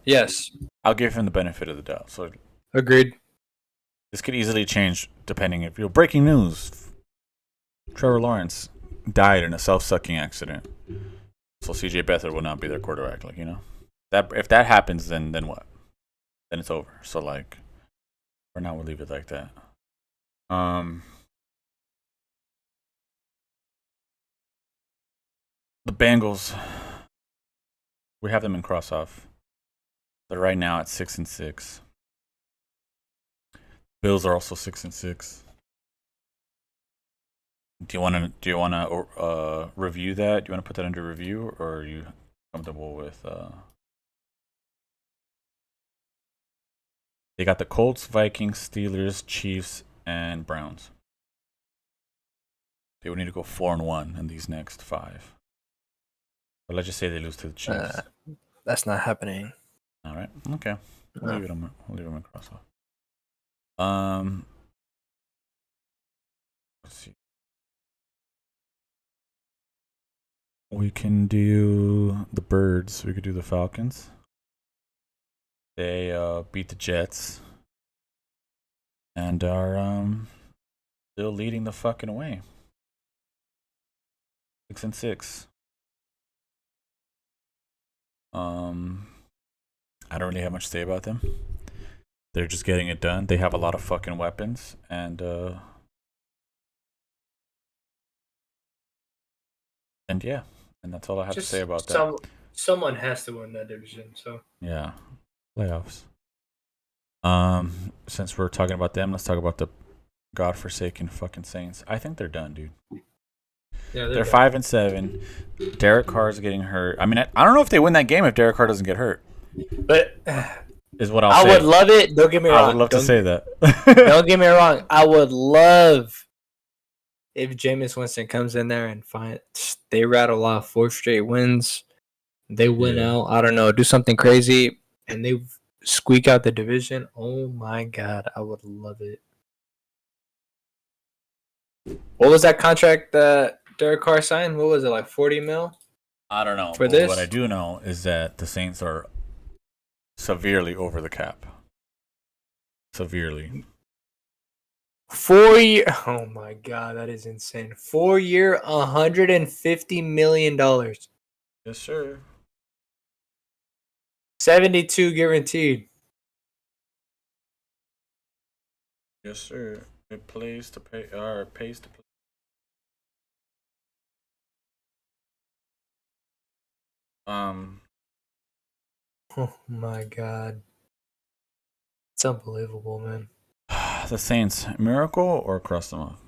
S4: Yes.
S1: I'll give him the benefit of the doubt. So
S4: agreed.
S1: This could easily change depending if breaking news. Trevor Lawrence died in a self-sucking accident. So CJ Beathard will not be their quarterback. Like, you know, that if that happens, then what? Then it's over. So like, for now we'll leave it like that. The Bengals, we have them in cross off. They're right now at 6-6. Bills are also 6-6. Do you want to review that? Do you want to put that under review, or are you comfortable with? They got the Colts, Vikings, Steelers, Chiefs, and Browns. They would need to go 4-1 in these next 5. But let's just say they lose to the Chiefs.
S4: That's not happening.
S1: All right. Okay. We'll leave them across off. Let's see. We can do the Birds. We could do the Falcons. They beat the Jets and are still leading the fucking way. 6-6. I don't really have much to say about them. They're just getting it done. They have a lot of fucking weapons, and yeah, and that's all I have to say about that.
S2: Someone has to win that division. So
S1: yeah, playoffs. Since we're talking about them, let's talk about the godforsaken fucking Saints. I think they're done, dude.
S2: yeah,
S1: They're 5-7. Derek Carr's getting hurt. I mean, I don't know if they win that game if Derek Carr doesn't get hurt.
S4: But
S1: Is what I'll say.
S4: I would love it. Don't get me wrong.
S1: I would love to say that.
S4: Don't get me wrong. I would love if Jameis Winston comes in there and they rattle off 4 straight wins. They win out. I don't know. Do something crazy. And they squeak out the division. Oh, my God. I would love it. What was that contract that Derek Carr signed? What was it, like 40 mil?
S1: I don't know.
S4: For this?
S1: What I do know is that the Saints are severely over the cap. Severely.
S4: 4 year. Oh my God, that is insane. 4 year, $150 million.
S1: Yes, sir.
S4: 72 guaranteed.
S1: Yes, sir. It pays to pay. It pays to play.
S4: Oh my God. It's unbelievable, man.
S1: The Saints, miracle or cross them off?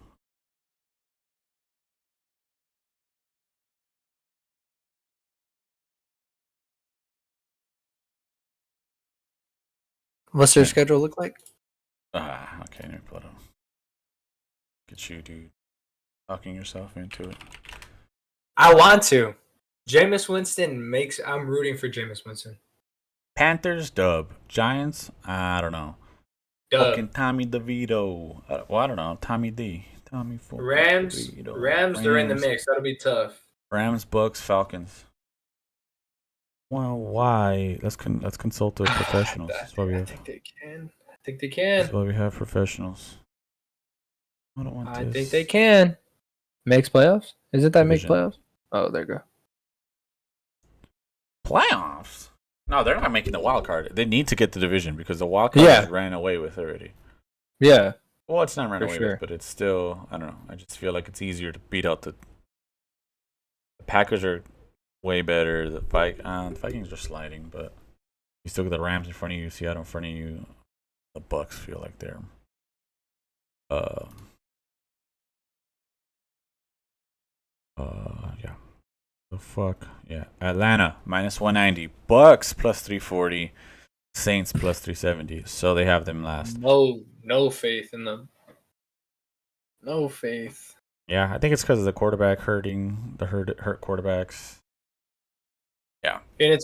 S4: What's their schedule look like?
S1: Okay, let me pull it up. Get you, dude. Talking yourself into it.
S2: I want to. Jameis Winston I'm rooting for Jameis Winston.
S1: Panthers, dub. Giants, I don't know.
S2: Dub.
S1: Fucking Tommy DeVito. Well, I don't know. Tommy D. Tommy
S2: Rams,
S1: DeVito.
S2: they're in the mix. That'll be tough.
S1: Rams, Bucks, Falcons. Well, why? Let's consult the professionals. That's why we
S2: I
S1: have.
S2: think they can. I think they can.
S1: That's why we have professionals. I don't want
S4: I
S1: this.
S4: think they can. Makes playoffs? Is it that makes
S1: Division.
S4: playoffs? Oh, there you go.
S1: Playoffs? No, they're not making the wild card. They need to get the division because the wild card is ran away with already.
S4: Yeah.
S1: Well, it's not ran away
S4: sure.
S1: with, but it's still, I don't know. I just feel like it's easier to beat out the Packers are way better. The Vikings are sliding, but you still got the Rams in front of you, Seattle in front of you. The Bucks feel like they're yeah. The fuck? Yeah. Atlanta -190. Bucks +340. Saints +370. So they have them last.
S2: No faith in them. No faith.
S1: Yeah, I think it's because of the quarterback hurting, the hurt quarterbacks. Yeah.
S2: You're gonna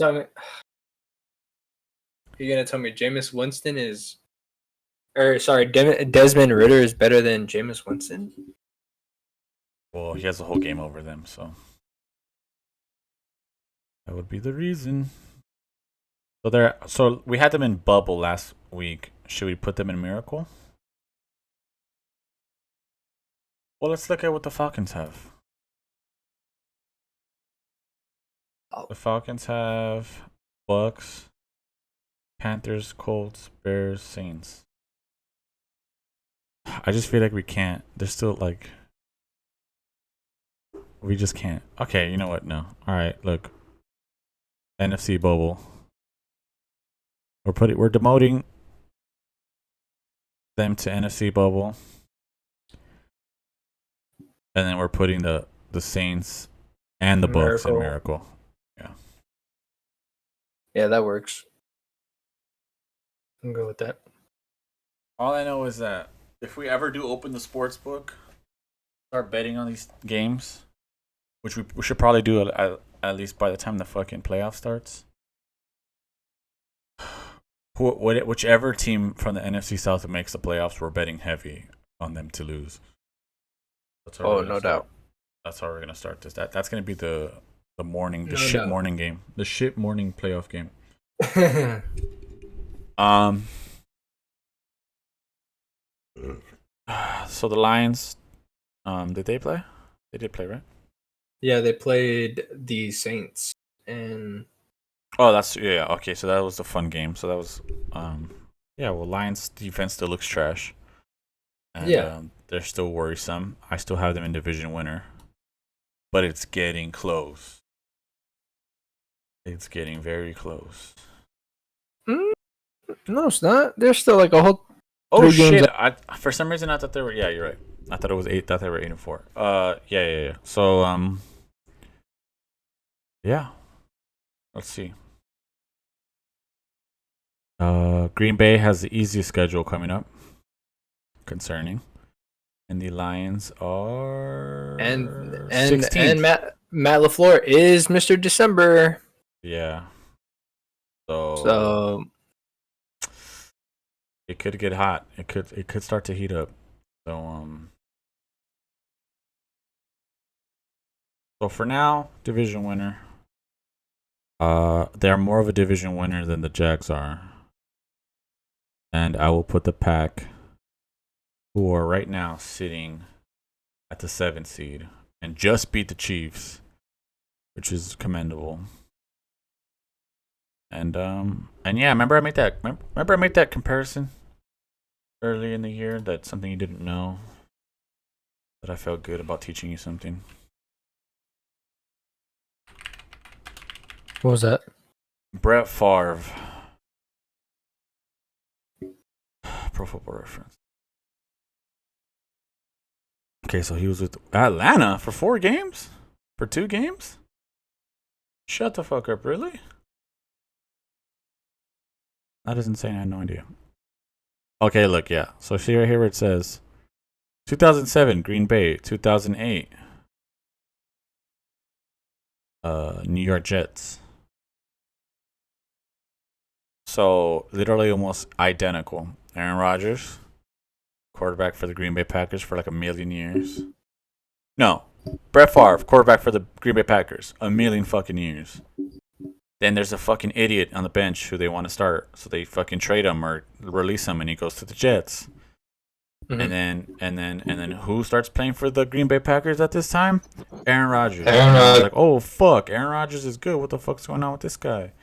S2: tell me Jameis Winston is,
S4: Desmond Ridder is better than Jameis Winston?
S1: Well, he has the whole game over them, so that would be the reason. So we had them in bubble last week. Should we put them in miracle? Well, let's look at what the Falcons have. The Falcons have Bucks, Panthers, Colts, Bears, Saints. I just feel like we can't. They're still like, we just can't. Okay, you know what? No. All right, look. NFC bubble. We're demoting them to NFC bubble. And then we're putting the Saints and the Bucks in miracle. Yeah.
S4: Yeah, that works. I'm good with that.
S1: All I know is that if we ever do open the sports book, start betting on these games, which we should probably do at least by the time the fucking playoff starts. Whichever team from the NFC South that makes the playoffs, we're betting heavy on them to lose. That's how we're gonna
S4: no
S1: start.
S4: doubt.
S1: That's how we're gonna start this. That's gonna be the
S2: No
S1: shit
S2: doubt.
S1: morning game, the shit morning playoff game. So the Lions, did they play? They did play, right?
S4: Yeah, they played the Saints, and
S1: Oh, yeah. Okay, so that was a fun game. So that was, yeah. Well, Lions defense still looks trash, and
S4: Yeah.
S1: they're still worrisome. I still have them in division winner, but it's getting close. It's getting very close.
S4: no, it's not. There's still like a whole.
S1: Oh
S4: 3 games
S1: shit! For some reason I thought they were. Yeah, you're right. I thought it was 8. Thought they were 8-4. Yeah. So yeah. Let's see. Green Bay has the easiest schedule coming up. Concerning, and the Lions are
S4: and
S1: 16th.
S4: Matt LaFleur is Mr. December.
S1: Yeah. So
S4: So
S1: it could get hot. It could start to heat up. So for now, division winner. They're more of a division winner than the Jags are. And I will put the Pack, who are right now sitting at the 7th seed and just beat the Chiefs, which is commendable. And yeah, remember I made that comparison early in the year. That's something you didn't know. That I felt good about teaching you something.
S4: what was that?
S1: Brett Favre. Pro Football Reference. Okay, so he was with Atlanta for 4 games? For 2 games? Shut the fuck up, really? That is insane. I had no idea. Okay, look, yeah. So see right here where it says 2007 Green Bay, 2008 New York Jets. So literally almost identical. Aaron Rodgers, quarterback for the Green Bay Packers for like a million years. No, Brett Favre, quarterback for the Green Bay Packers, a million fucking years. Then there's a fucking idiot on the bench who they want to start, so they fucking trade him or release him, and he goes to the Jets. Mm-hmm. And then who starts playing for the Green Bay Packers at this time? Aaron Rodgers. Like, oh fuck, Aaron Rodgers is good. What the fuck's going on with this guy?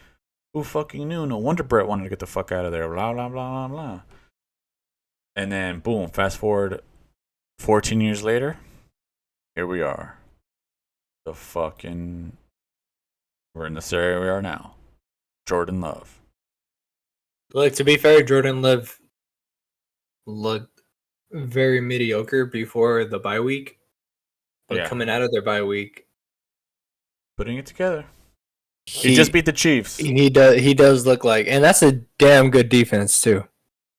S1: Who fucking knew? No wonder Brett wanted to get the fuck out of there. Blah blah blah blah blah. And then boom, fast forward 14 years later, here we are. We're in this area we are now. Jordan Love.
S4: Like, to be fair, Jordan Love looked very mediocre before the bye week. But coming out of their bye week,
S1: putting it together. He just beat the Chiefs.
S4: He does look like, and that's a damn good defense too.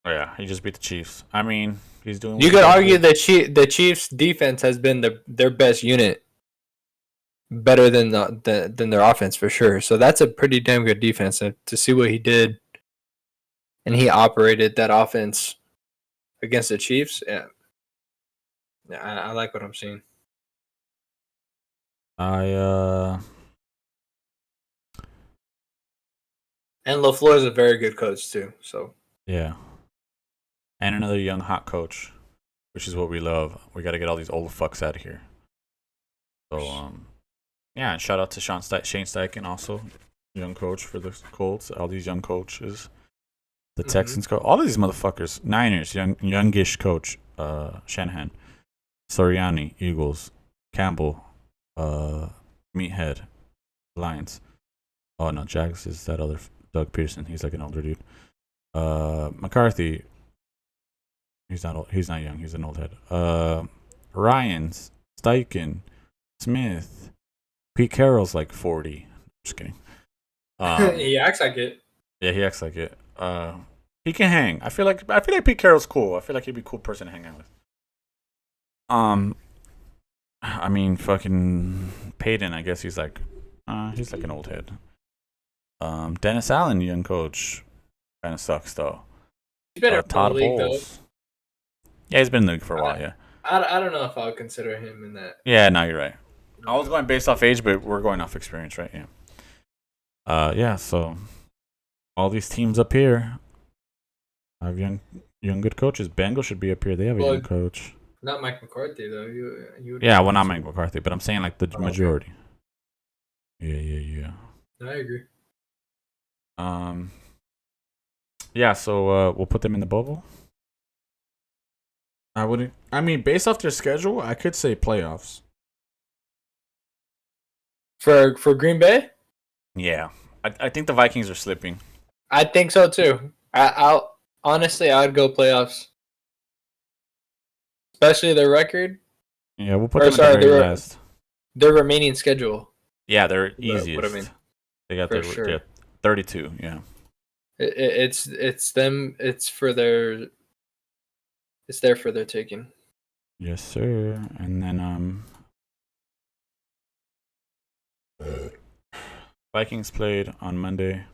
S1: Oh, yeah, he just beat the Chiefs. I mean, he's doing.
S4: You could argue that the Chiefs' defense has been their best unit, better than than their offense for sure. So that's a pretty damn good defense. To see what he did, and he operated that offense against the Chiefs. Yeah, I like what I'm seeing. And LaFleur is a very good coach too. So
S1: yeah, and another young hot coach, which is what we love. We got to get all these old fucks out of here. So yeah, and shout out to Shane Steichen, also young coach for the Colts. All these young coaches, the Texans coach, all of these motherfuckers. Niners, youngish coach, Shanahan, Soriani, Eagles, Campbell, Meathead, Lions. Oh no, Jags is that other Doug Peterson. He's like an older dude. McCarthy. He's not old. He's not young. He's an old head. Ryans, Steichen, Smith, Pete Carroll's like 40. Just kidding.
S2: He acts like it.
S1: Yeah, he acts like it. He can hang. I feel like Pete Carroll's cool. I feel like he'd be a cool person to hang out with. I mean, fucking Peyton. I guess he's like an old head. Dennis Allen, young coach, kind of sucks though.
S2: He's been in the
S1: Todd
S2: league, though.
S1: Bowles. Yeah, he's been in the league for a while. Yeah.
S2: I don't know if I would consider him in that.
S1: Yeah, no, you're right. I was going based off age, but we're going off experience, right? Yeah. Yeah. So all these teams up here have young good coaches. Bengals should be up here. They have a young coach.
S2: Not Mike McCarthy though. You.
S1: Yeah, well, not Mike McCarthy, but I'm saying like the majority.
S2: Okay.
S1: Yeah.
S2: I agree.
S1: Yeah. So we'll put them in the bubble. I mean, based off their schedule, I could say playoffs.
S4: For Green Bay?
S1: Yeah, I think the Vikings are slipping.
S4: I think so too. I'll honestly, I'd go playoffs, especially their record.
S1: Yeah, we'll put them at the very last.
S4: Their remaining schedule.
S1: Yeah, they're easiest.
S4: What I mean,
S1: they got their 32. Yeah,
S4: it's them. It's for their. It's there for their taking.
S1: Yes, sir. And then Vikings played on Monday,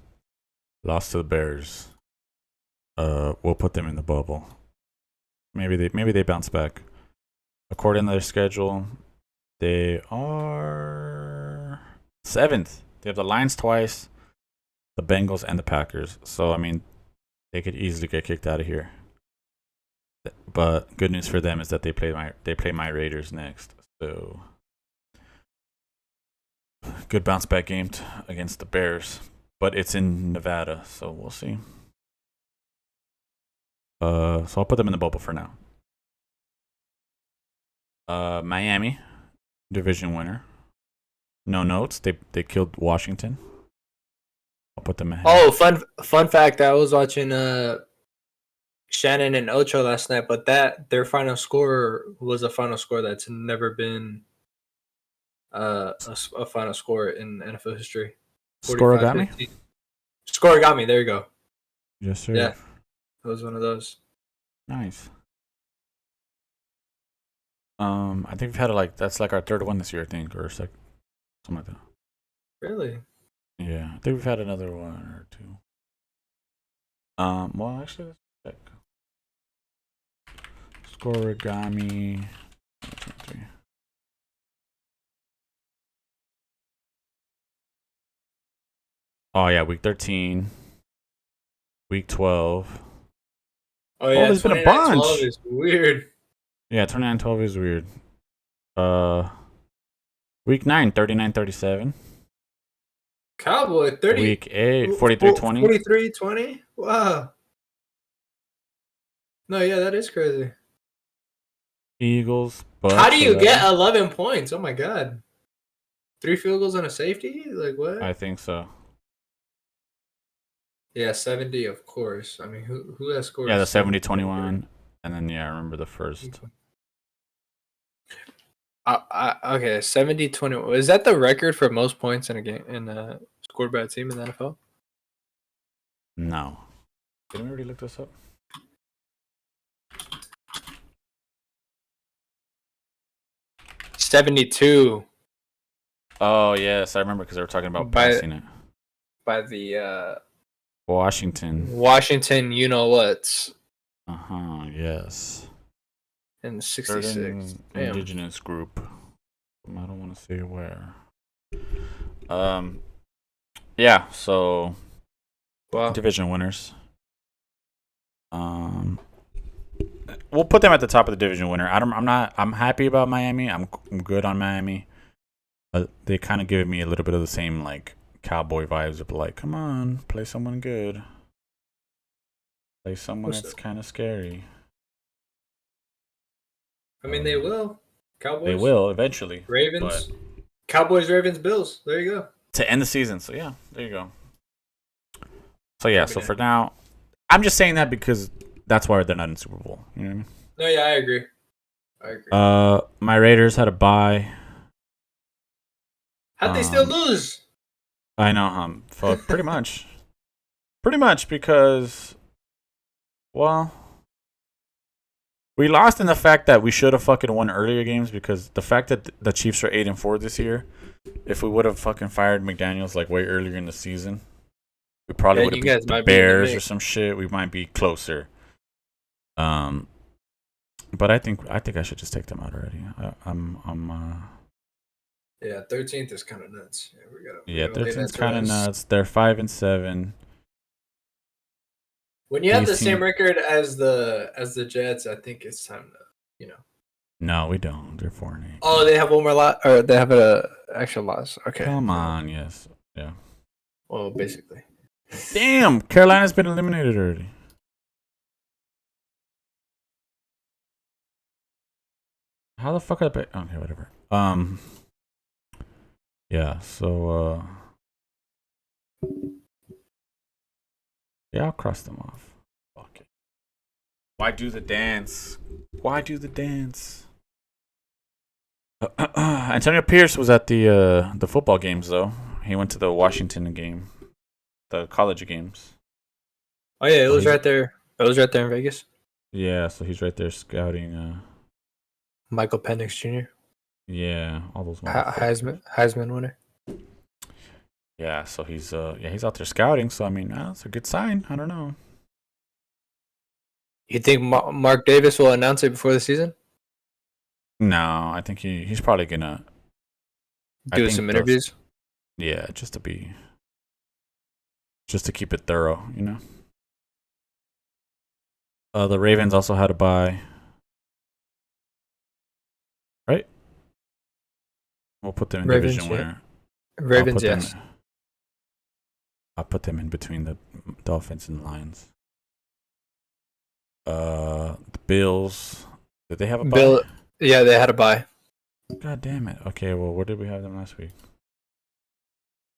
S1: lost to the Bears. We'll put them in the bubble. Maybe they bounce back. According to their schedule, they are 7th. They have the Lions twice, the Bengals, and the Packers. So I mean, they could easily get kicked out of here. But good news for them is that they play my Raiders next. So good bounce back game against the Bears, but it's in Nevada, so we'll see. So I'll put them in the bubble for now. Miami, division winner. No notes. They killed Washington. I'll put them ahead.
S4: Oh, fun fact! I was watching Shannon and Ocho last night, but their final score was a final score that's never been a final score in NFL history.
S1: Scorigami?
S4: Scorigami, there you go.
S1: Yes, sir.
S4: Yeah, it was one of those.
S1: Nice. I think we've had that's like our third one this year, I think, or something like that.
S2: Really?
S1: Yeah, I think we've had another one or two. Well, actually, let's check. Scorigami. Oh yeah, week 13, week 12.
S2: Oh yeah,
S1: there's been a bunch.
S2: 12 is weird.
S1: Yeah, 29-12 is weird. Week 9, 39-37.
S2: Cowboy 30.
S1: Week 8, 43-20.
S2: 43-20. Wow. No, yeah, that is crazy.
S1: Eagles. Bucks,
S2: How do you get 11 points? Oh my god. 3 field goals and a safety? Like what?
S1: I think so.
S2: Yeah, 70, of course. I mean, who has scored?
S1: Yeah, the 70-21, and then I remember the first.
S4: Okay, 70-20. Is that the record for most points in a game scored by a team in the NFL?
S1: No. Didn't we already look this up?
S4: $72.
S1: Oh yes, I remember because they were talking about passing it
S4: by the
S1: Washington.
S4: You know what?
S1: Yes.
S4: And 66.
S1: Indigenous group. I don't want to say where. Yeah. So.
S4: Wow.
S1: Division winners. We'll put them at the top of the division winner. I'm happy about Miami. I'm good on Miami. They kind of give me a little bit of the same like cowboy vibes of like, come on, play someone good. Play someone that's kind of scary.
S2: I mean, they will. Cowboys.
S1: They will eventually.
S2: Ravens. Cowboys, Ravens, Bills. There you go.
S1: To end the season. So yeah, there you go. So yeah, so for now, I'm just saying that because that's why they're not in Super Bowl. You know what I mean?
S2: No, yeah, I agree.
S1: My Raiders had a bye.
S2: How'd they still lose?
S1: I know, pretty much. Pretty much because Well, we lost in the fact that we should have fucking won earlier games because the fact that the Chiefs are 8-4 this year. If we would have fucking fired McDaniels like way earlier in the season, we probably would have
S4: you
S1: beat
S4: guys
S1: the
S4: might be in the
S1: Bears or
S4: mix.
S1: some shit. We might be closer. But I think I should just take them out already.
S4: Yeah, 13th is kind of nuts. Yeah,
S1: Yeah,
S4: we gotta lay
S1: 13's
S4: that to
S1: kind of
S4: rest.
S1: nuts. They're 5-7.
S4: When you have
S1: These
S4: the same
S1: team-
S4: record as the Jets, I think it's time to
S1: No, we don't. They're 4-8.
S4: Oh, they have one more lot, or they have a actual loss. Okay.
S1: Come on, yes, yeah.
S4: Well, basically.
S1: Damn, Carolina's been eliminated already. How the fuck I bet? Okay, whatever. Yeah. So, yeah, I'll cross them off. Fuck it. Why do the dance? Why do the dance? Antonio Pierce was at the football games though. He went to the Washington game, the college games.
S4: Oh yeah, it
S1: Oh,
S4: was
S1: he's-
S4: right there. It was right there in Vegas.
S1: Yeah, so he's right there scouting.
S4: Michael Penix Jr.
S1: Yeah, all those motherfuckers.
S4: Heisman winner.
S1: Yeah, so he's he's out there scouting. So I mean, that's a good sign. I don't know.
S4: You think Mark Davis will announce it before the season?
S1: No, I think he's probably gonna
S4: Do some interviews.
S1: Yeah, just to keep it thorough, you know. The Ravens also had a bye, right? We'll put them in
S4: Ravens,
S1: division
S4: yeah.
S1: winner.
S4: Ravens, yes.
S1: I'll put them in between the Dolphins and Lions. The Bills. Did they have a bye?
S4: Yeah, they had a bye.
S1: God damn it. Okay, well, where did we have them last week?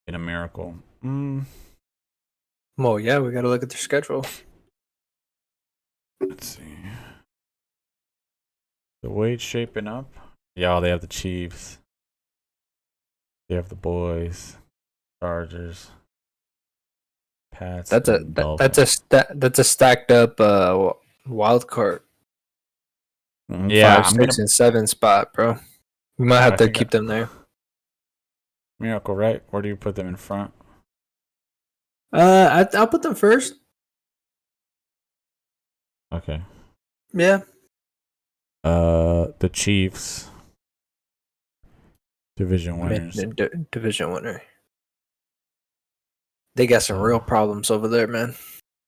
S1: In a miracle.
S4: Well, yeah, we got to look at their schedule.
S1: Let's see. The way it's shaping up. Yeah, they have the Chiefs. They have the boys, Chargers, Pats.
S4: That's a stacked up wild card.
S1: Yeah,
S4: 5, 6, and 7 spot, bro. We might have to keep them there.
S1: Miracle, right? Where do you put them in front?
S4: I'll put them first.
S1: Okay.
S4: Yeah.
S1: The Chiefs, division winners.
S4: Division winner. They got some real problems over there, man.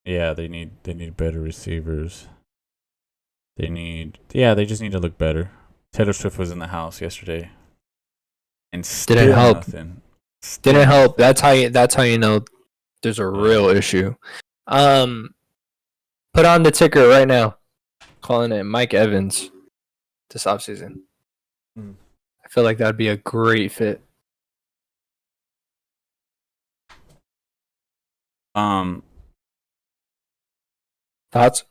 S1: Yeah, they need better receivers. They just need to look better. Taylor Swift was in the house yesterday, and still
S4: Didn't help.
S1: nothing.
S4: Didn't help. That's how you know there's a real issue. Put on the ticker right now. Calling it Mike Evans this offseason. I feel like that'd be a great fit. Thoughts?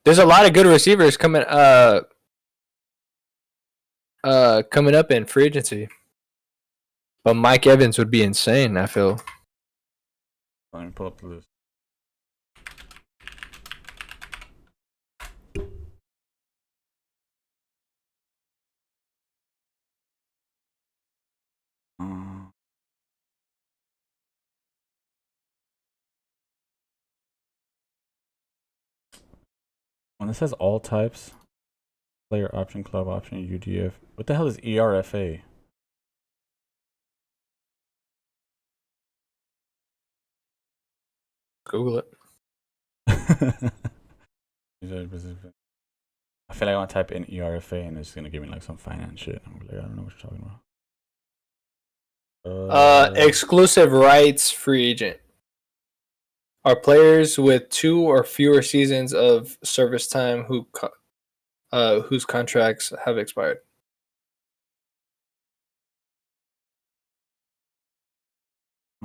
S4: There's a lot of good receivers coming up in free agency. But Mike Evans would be insane, I feel.
S1: Let me pull up the list. When it says all types, player option, club option, UDF. What the hell is ERFA?
S4: Google it.
S1: I feel like I want to type in ERFA and it's gonna give me like some finance shit. I'm like, I don't know what you're talking about.
S4: Exclusive rights free agent are players with 2 or fewer seasons of service time whose contracts have expired.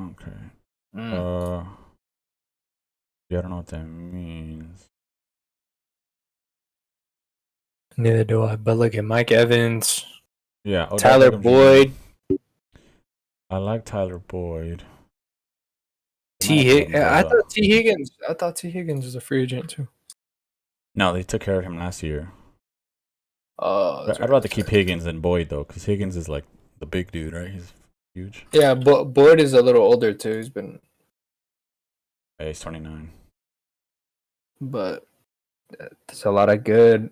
S1: Okay. Yeah, I don't know what that means.
S4: Neither do I. But look at Mike Evans.
S1: Yeah.
S4: Tyler Boyd.
S1: I like Tyler Boyd.
S4: I thought T. Higgins was a free agent too.
S1: No, they took care of him last year.
S4: Oh, that's
S1: I'd
S4: right,
S1: rather
S4: that's
S1: keep
S4: right.
S1: Higgins than Boyd though, because Higgins is like the big dude, right? He's huge.
S4: Yeah, Boyd is a little older too. He's been,
S1: Yeah, he's 29.
S4: but that's a lot of good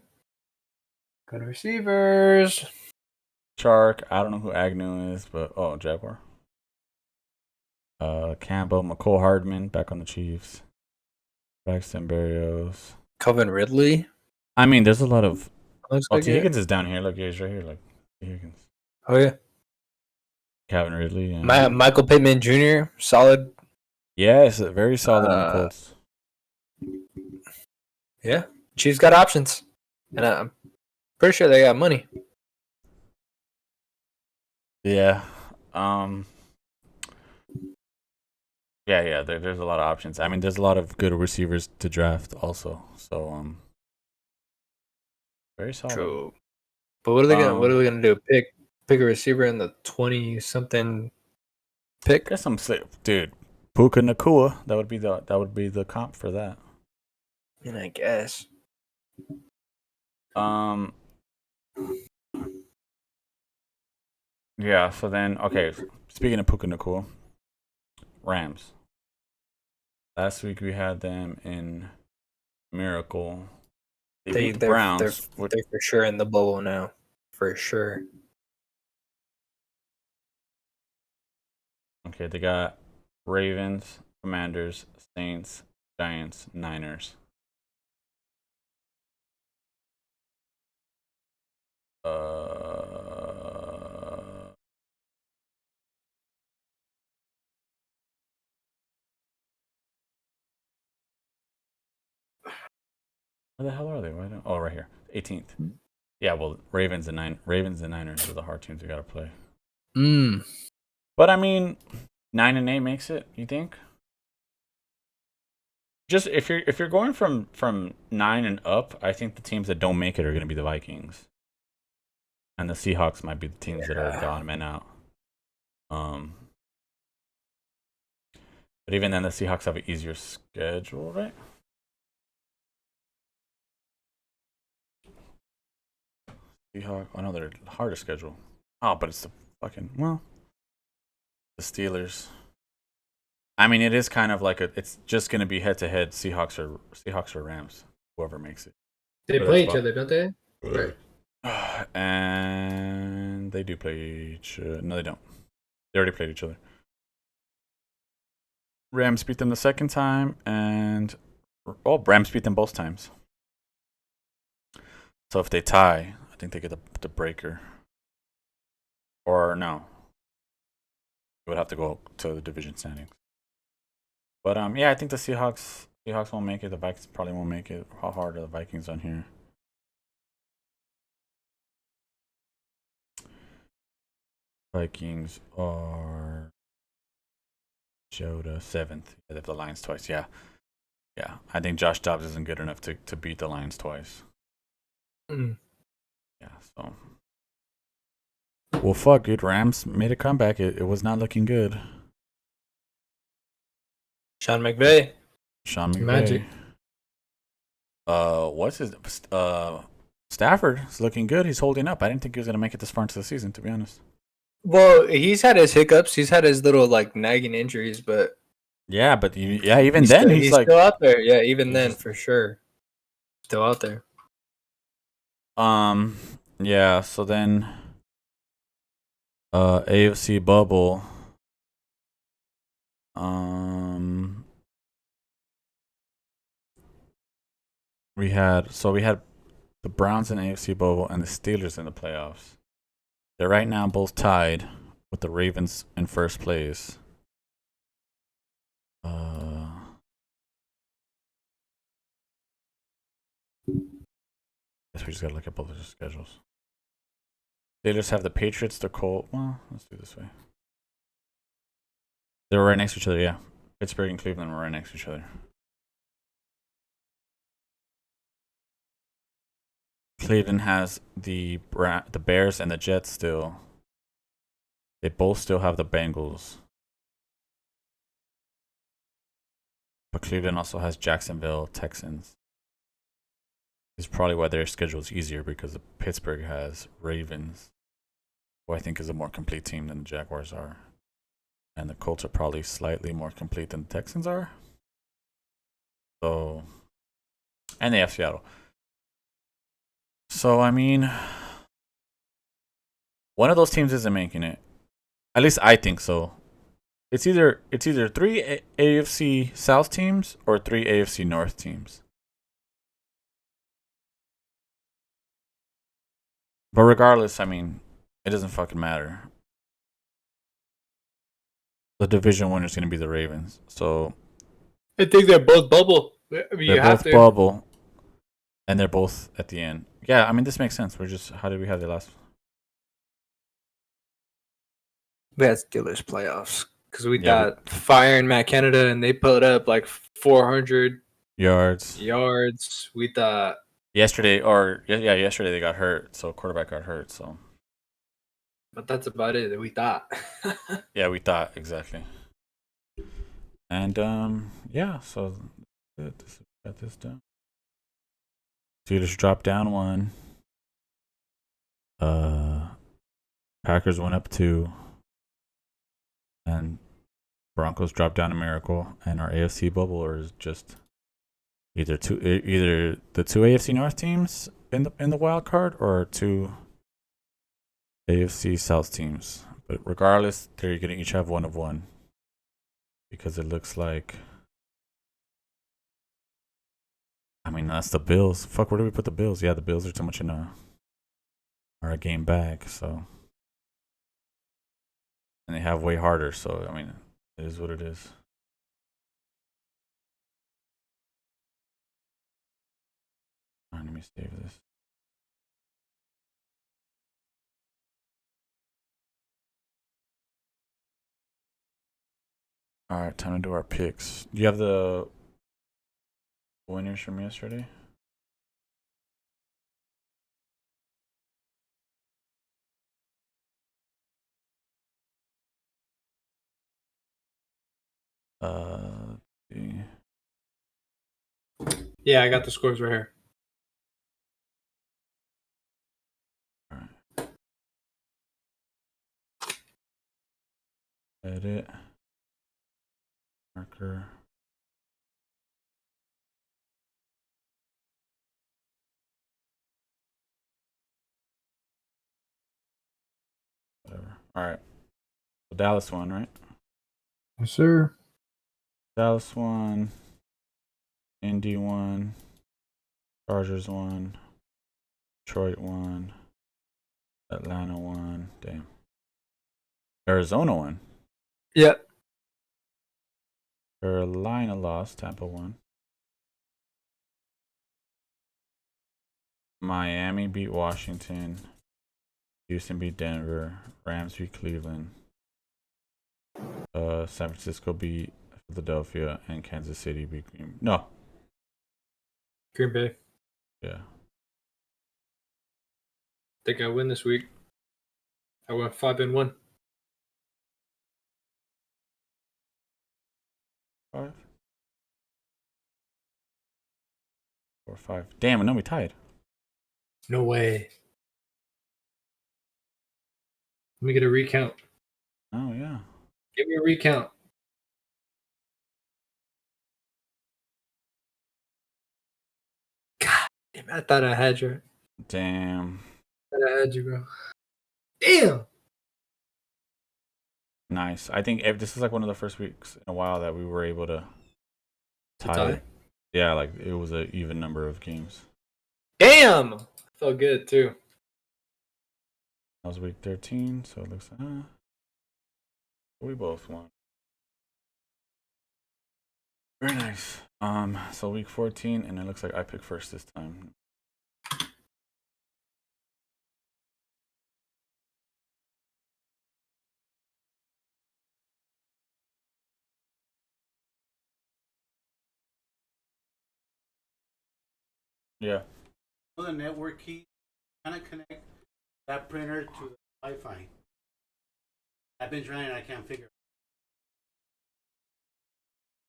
S4: receivers.
S1: Chark. I don't know who Agnew is, but Jaguar. Campbell, McCole Hardman back on the Chiefs. Braxton Berrios.
S4: Calvin Ridley.
S1: I mean, there's a lot of.
S4: Looks
S1: Oh,
S4: like
S1: T.
S4: it.
S1: Higgins is down here. Look, yeah, he's right here. Like T. Higgins.
S4: Oh yeah.
S1: Calvin Ridley. Yeah.
S4: Michael Pittman Jr. Solid.
S1: Yes, very solid on the
S4: Uh,
S1: Colts.
S4: Yeah, Chiefs got options, and I'm pretty sure they got money.
S1: Yeah. Yeah. There's a lot of options. I mean, there's a lot of good receivers to draft also. So very solid.
S4: True. But what are we gonna do? Pick a receiver in the 20 something pick?
S1: Guess I'm sick, dude. Puka Nakua. That would be the comp for that.
S4: And I guess.
S1: Yeah. So then, okay. Speaking of Puka Nakua, Rams. Last week we had them in Miracle. They beat the Browns.
S4: They're for sure in the bubble now. For sure.
S1: Okay, they got Ravens, Commanders, Saints, Giants, Niners. Where the hell are they? Right here, 18th. Yeah, well, Ravens and Niners are the hard teams we gotta play. But I mean, 9-8 makes it. You think? Just if you're going from 9 and up, I think the teams that don't make it are gonna be the Vikings, and the Seahawks might be the teams that are the odd men out. But even then, the Seahawks have an easier schedule, right? Seahawks. I know they're harder schedule. Oh, but it's the the Steelers. I mean, it is kind of like it's just gonna be head to head Seahawks or Rams, whoever makes it.
S2: They play each other, don't they? Right.
S1: And they do play each. No, they don't. They already played each other. Rams beat them the second time, and Rams beat them both times. So if they tie, I think they get the breaker. Or no, it would have to go to the division standings. But yeah, I think the Seahawks won't make it. The Vikings probably won't make it. How hard are the Vikings on here? Vikings are Jota 7th. They have the Lions twice. Yeah. I think Josh Dobbs isn't good enough to beat the Lions twice. Yeah. So. Well, fuck, dude. Rams made a comeback. It was not looking good.
S4: Sean McVay.
S2: Magic.
S1: What's his Stafford is looking good. He's holding up. I didn't think he was gonna make it this far into the season, to be honest.
S4: Well, he's had his hiccups. He's had his little nagging injuries, but
S1: yeah, but even then he's like
S4: still out there. Yeah, even then for sure, still out there.
S1: Yeah. So then, AFC bubble. We had the Browns in AFC bubble and the Steelers in the playoffs. They're right now both tied with the Ravens in first place. Guess we just gotta look at both of their schedules. Steelers have the Patriots, the Colts. Well, let's do it this way. They were right next to each other, yeah. Pittsburgh and Cleveland were right next to each other. Cleveland has the Bears and the Jets still. They both still have the Bengals. But Cleveland also has Jacksonville, Texans. is probably why their schedule is easier because Pittsburgh has Ravens, who I think is a more complete team than the Jaguars are. And the Colts are probably slightly more complete than the Texans are. So, and they have Seattle. So, I mean, one of those teams isn't making it. At least I think so. It's either three AFC South teams or three AFC North teams. But regardless, I mean, it doesn't fucking matter. The division winner is going to be the Ravens. So
S2: I think they're both bubble.
S1: they're both bubble, and they're both at the end. Yeah, I mean, this makes sense. We're just, how did we have the last?
S4: We had Steelers playoffs because we got firing Matt Canada and they put up like 400
S1: yards.
S4: We thought
S1: yesterday they got hurt. So quarterback got hurt. So,
S4: but that's about it. We thought.
S1: Yeah, we thought exactly. And yeah, so got this done. Steelers dropped down 1. Packers went up 2. And Broncos dropped down a miracle. And our AFC bubble is just either the 2 AFC North teams in the wild card or 2 AFC South teams. But regardless, they're gonna each have 1 of 1. Because it looks like, I mean, that's the Bills. Fuck, where do we put the Bills? Yeah, the Bills are too much in our game bag, so. And they have way harder, so, I mean, it is what it is. All right, let me save this. All right, time to do our picks. Do you have the winners from yesterday? See.
S2: Yeah, I got the scores right here.
S1: All right. Edit. Marker. Whatever. All right. So Dallas won, right?
S2: Yes, sir.
S1: Dallas won. Indy won. Chargers won. Detroit won. Atlanta won. Damn. Arizona won.
S4: Yep.
S1: Carolina lost. Tampa won. Miami beat Washington. Houston beat Denver. Rams beat Cleveland. San Francisco beat Philadelphia, and Kansas City beat
S2: Green Bay.
S1: Yeah.
S2: Think I win this week. I went 5-1.
S1: 5 or 5. Damn, no, we tied.
S2: No way. Let me get a recount.
S1: Oh yeah.
S2: Give me a recount. God damn, I thought I had you.
S1: Damn.
S2: I thought I had you, bro. Damn.
S1: Nice. I think this is like one of the first weeks in a while that we were able to tie it. Yeah, like it was an even number of games.
S2: Damn. Felt good too.
S1: That was week 13, so it looks like we both won. Very nice. So week 14, and it looks like I picked first this time. Yeah.
S3: The network key kind of connect that printer to the Wi-Fi. I've been trying and I can't figure.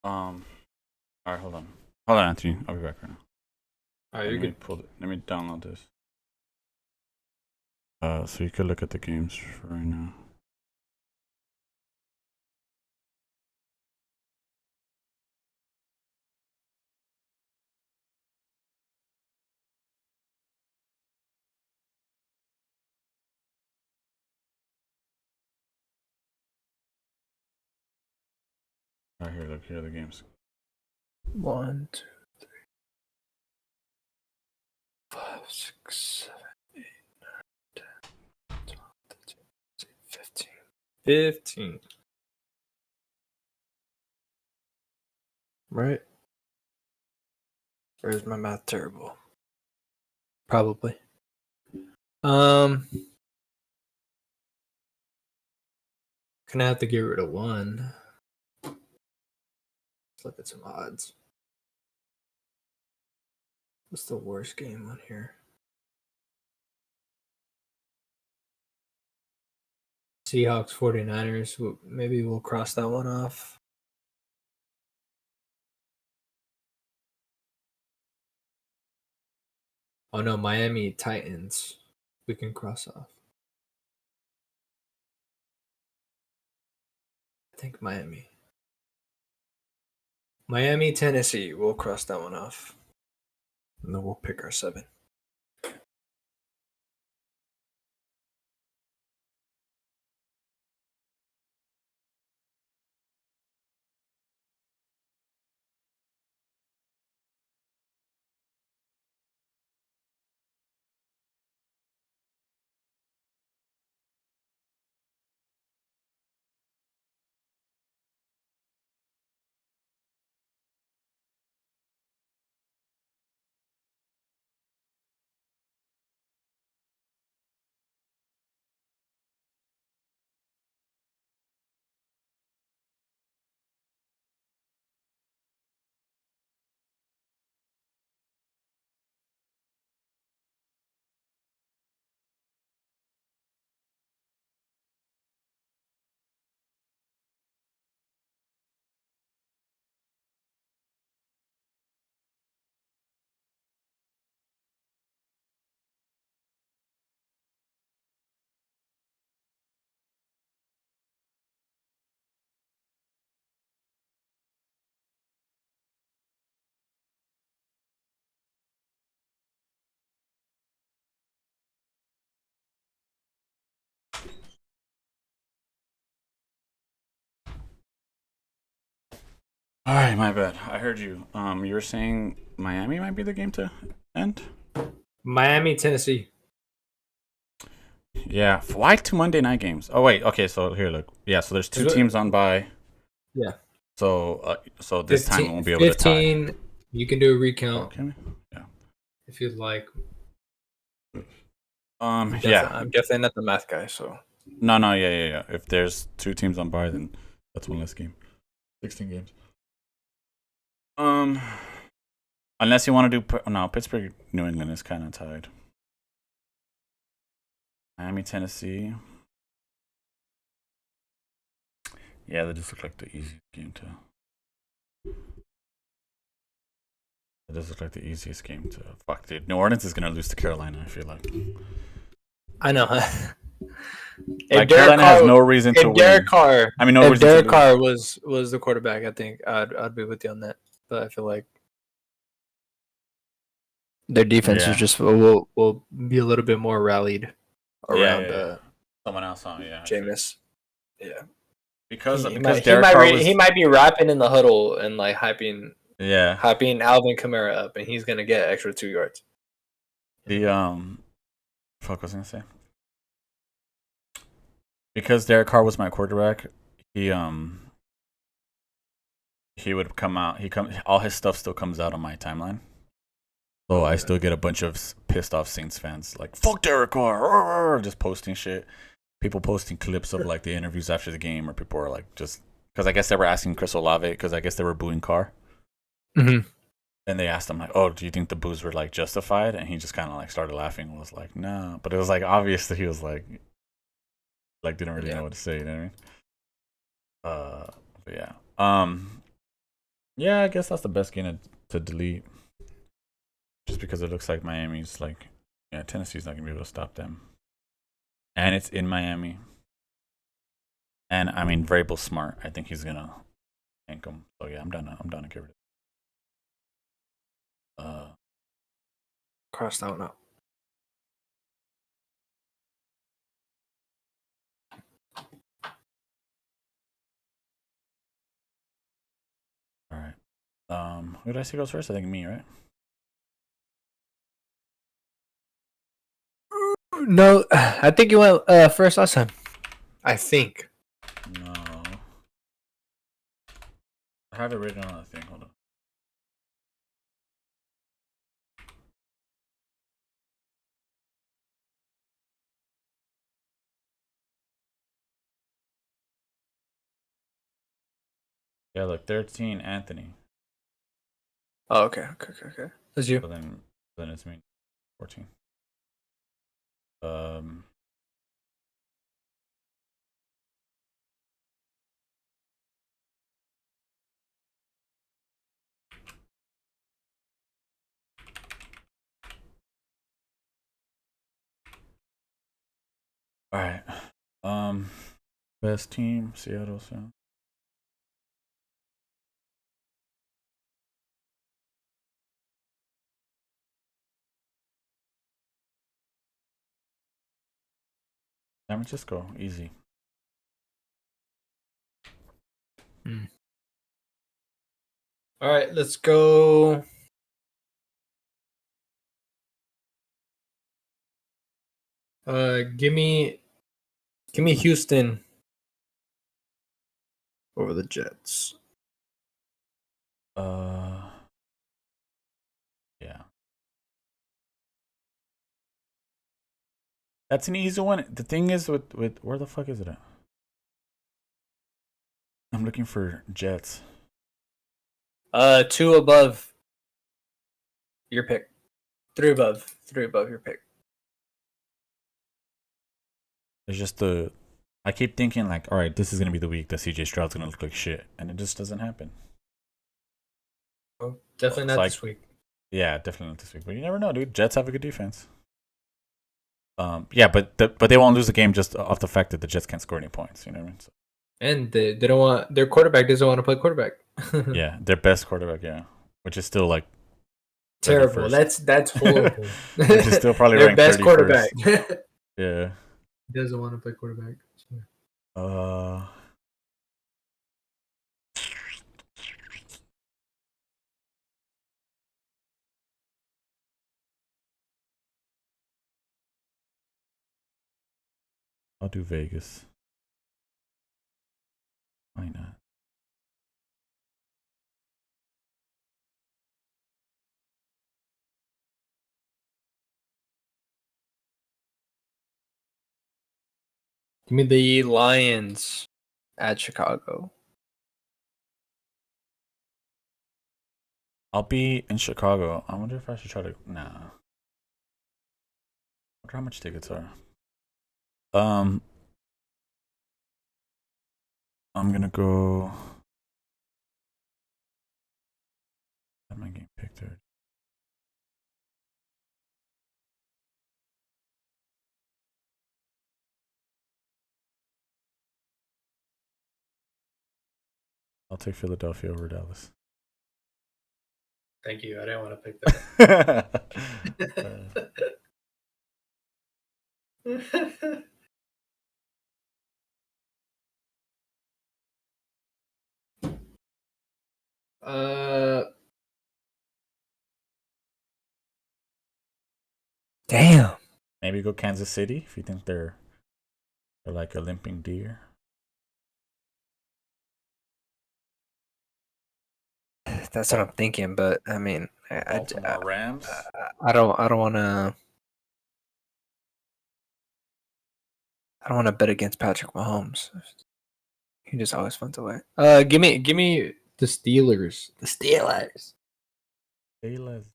S1: All right, hold on, Anthony. I'll be back right now.
S2: All right,
S1: Let
S2: you're
S1: me
S2: good.
S1: pull it. Let me download this. So you could look at the games for right now. Right here, look, here are the games.
S4: 1, 2, 5, 6, 7, 8, 9, 10, 12, 13, 14, 15. 15. Right? Or is my math terrible? Probably. Gonna
S2: have to get rid of one. Let's look at some odds. What's the worst game on here? Seahawks 49ers. Maybe we'll cross that one off. Oh no, Miami Titans. We can cross off. I think Miami. Miami, Tennessee. We'll cross that one off. And then we'll pick our 7.
S1: All right, my bad. I heard you. You were saying Miami might be the game to end.
S2: Miami, Tennessee.
S1: Yeah. Why 2 Monday night games? Oh wait. Okay. So here, look. Yeah. So there's 2 teams on bye.
S2: Yeah.
S1: So this 15, time we won't be able 15, to tie.
S2: You can do a recount.
S1: Can we? Yeah.
S2: If you'd like.
S1: Yeah.
S4: I'm definitely not the math guy, so.
S1: No. Yeah. If there's 2 teams on bye, then that's one less game. 16 games. Unless you want to do no, Pittsburgh, New England is kind of tied. Miami, Tennessee. Yeah, that just look like the easiest game to. That does look like the easiest game to. Fuck, dude. New Orleans is gonna lose to Carolina. I feel like.
S4: I know.
S1: Like Carolina has no reason to win.
S4: Derek Carr,
S1: I mean, no reason.
S4: Derek Carr was the quarterback, I think I'd be with you on that. But I feel like their defense is just will be a little bit more rallied around
S1: someone else on
S4: Jameis. Yeah,
S1: because
S4: he might be rapping in the huddle and like hyping Alvin Kamara up, and he's gonna get extra 2 yards.
S1: The fuck was I gonna say? Because Derek Carr was my quarterback, he would come out. All his stuff still comes out on my timeline. So I still get a bunch of pissed off Saints fans like "fuck Derek Carr," just posting shit. People posting clips of like the interviews after the game, or people are like just because I guess they were asking Chris Olave because I guess they were booing Carr.
S4: Mm-hmm.
S1: And they asked him like, "Oh, do you think the boos were like justified?" And he just kind of like started laughing and was like, "No," but it was like obvious that he was like didn't really know what to say. You know what I mean? But yeah. Yeah, I guess that's the best game to delete. just because it looks like Miami's like, yeah, Tennessee's not gonna be able to stop them, and it's in Miami. And I mean, Vrabel's smart. I think he's gonna tank him. So yeah, I'm done. I'm done to get rid of.
S4: Cross that one out.
S1: All right. Who did I say goes first? I think me, right?
S4: No, I think you went first last time. I think.
S1: No. I have it written on the thing. Hold on. Yeah, look, 13, Anthony.
S4: Oh, okay. That's you.
S1: So then it's me, 14. Um. All right. Best team, Seattle Sound. San Francisco, easy.
S4: All right, let's go. Give me Houston over the Jets.
S1: Yeah. That's an easy one. The thing is with where the fuck is it at? I'm looking for Jets.
S4: 2 above your pick. 3 above your pick.
S1: It's just I keep thinking like, all right, this is gonna be the week that CJ Stroud's gonna look like shit, and it just doesn't happen.
S4: Well, definitely
S1: It's
S4: not
S1: like-
S4: this week.
S1: Yeah, definitely not this week, but you never know, dude. Jets have a good defense. Yeah, but they won't lose the game just off the fact that the Jets can't score any points. You know what I mean? So,
S4: And they don't want their quarterback doesn't want to play quarterback.
S1: yeah, their best quarterback, yeah, which is still like
S4: Terrible.
S1: 31st.
S4: That's horrible.
S1: Which is still probably
S4: their
S1: ranked
S4: best
S1: 31st.
S4: quarterback.
S1: Yeah.
S2: Doesn't want to play quarterback.
S1: I'll do Vegas. Why not?
S4: Give me the Lions at Chicago.
S1: I'll be in Chicago. I wonder if I should try to. Nah. I wonder how much tickets are. I'm gonna go. I have my game picked there. I'll take Philadelphia over Dallas.
S2: Thank you. I didn't want to pick that.
S4: Damn.
S1: Maybe go Kansas City if you think they're like a limping deer.
S4: That's what I'm thinking, but I mean,
S1: Baltimore Rams.
S4: I don't want to. I don't want to bet against Patrick Mahomes. He just always finds a way. Give me the Steelers. The Steelers.
S1: Steelers.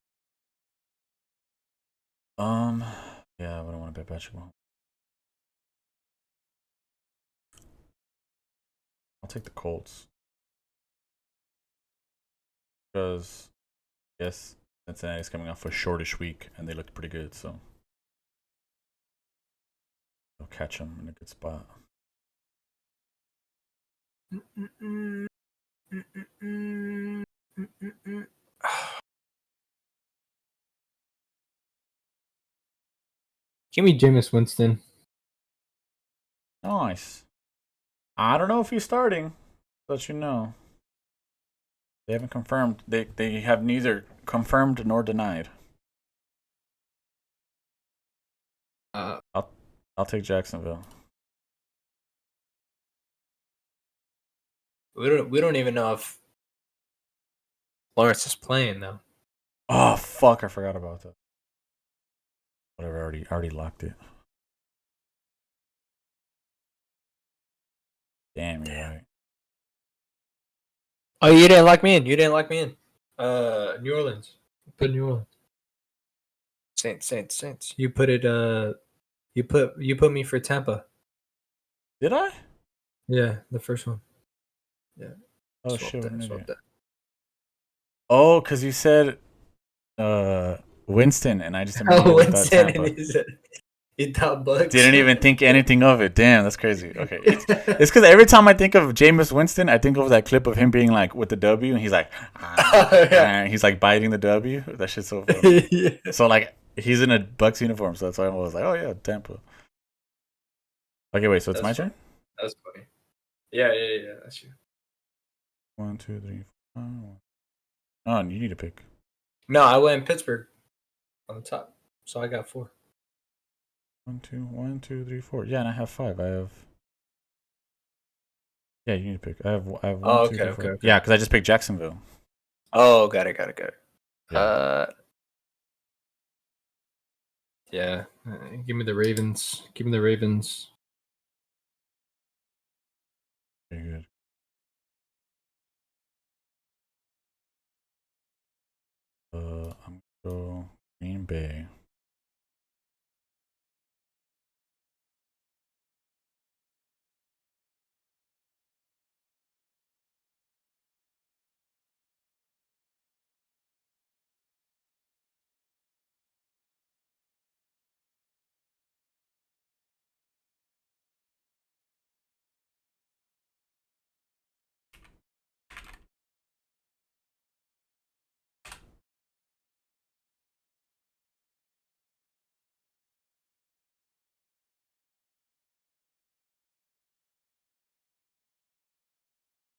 S1: Yeah, I don't want to bet Patrick Mahomes. I'll take the Colts. Because, yes, Cincinnati's coming off a shortish week, and they looked pretty good, so they'll catch them in a good spot.
S2: Give me Jameis Winston.
S1: Nice. I don't know if he's starting. Let you know. They haven't confirmed. They have neither confirmed nor denied. I'll take Jacksonville.
S4: We don't even know if Lawrence is playing though.
S1: Oh fuck! I forgot about that. Whatever. Already locked it. Damn, you're right.
S4: Oh, you didn't lock me in. You didn't lock me in.
S2: New Orleans. Put New Orleans.
S4: Saints. You put it. You put me for Tampa.
S1: Did I?
S2: Yeah, the first one.
S4: Yeah.
S1: Oh
S4: Swap
S1: shit!
S4: that,
S1: What an
S4: swap
S1: idiot.
S4: that.
S1: Oh, because you said Winston, and I just immediately
S4: Oh,
S1: thought
S4: Winston,
S1: Tampa.
S4: and he thought Bucks.
S1: Didn't even think anything of it. Damn, that's crazy. Okay, it's because every time I think of Jameis Winston, I think of that clip of him being like with the W, and he's like, he's like biting the W. That shit's so funny.
S4: Yeah.
S1: So like he's in a Bucks uniform, so that's why I was like, oh yeah, Tampa. Okay, wait. So it's
S4: That's
S1: my
S4: funny.
S1: turn.
S4: That's funny. Yeah. That's you.
S1: 1, 2, 3, 4. Oh, you need to pick.
S4: No, I went Pittsburgh on the top, so I got 4.
S1: 1, 2, 3, 4. Yeah, and I have 5. I have. Yeah, you need to pick. I have 1,
S4: Oh,
S1: 2,
S4: okay,
S1: 3, 4.
S4: okay.
S1: Yeah, because I just picked Jacksonville.
S4: Oh, got it.
S1: Yeah.
S2: Yeah. Give me the Ravens. Give me the Ravens.
S1: Very good. I'm gonna go Green Bay.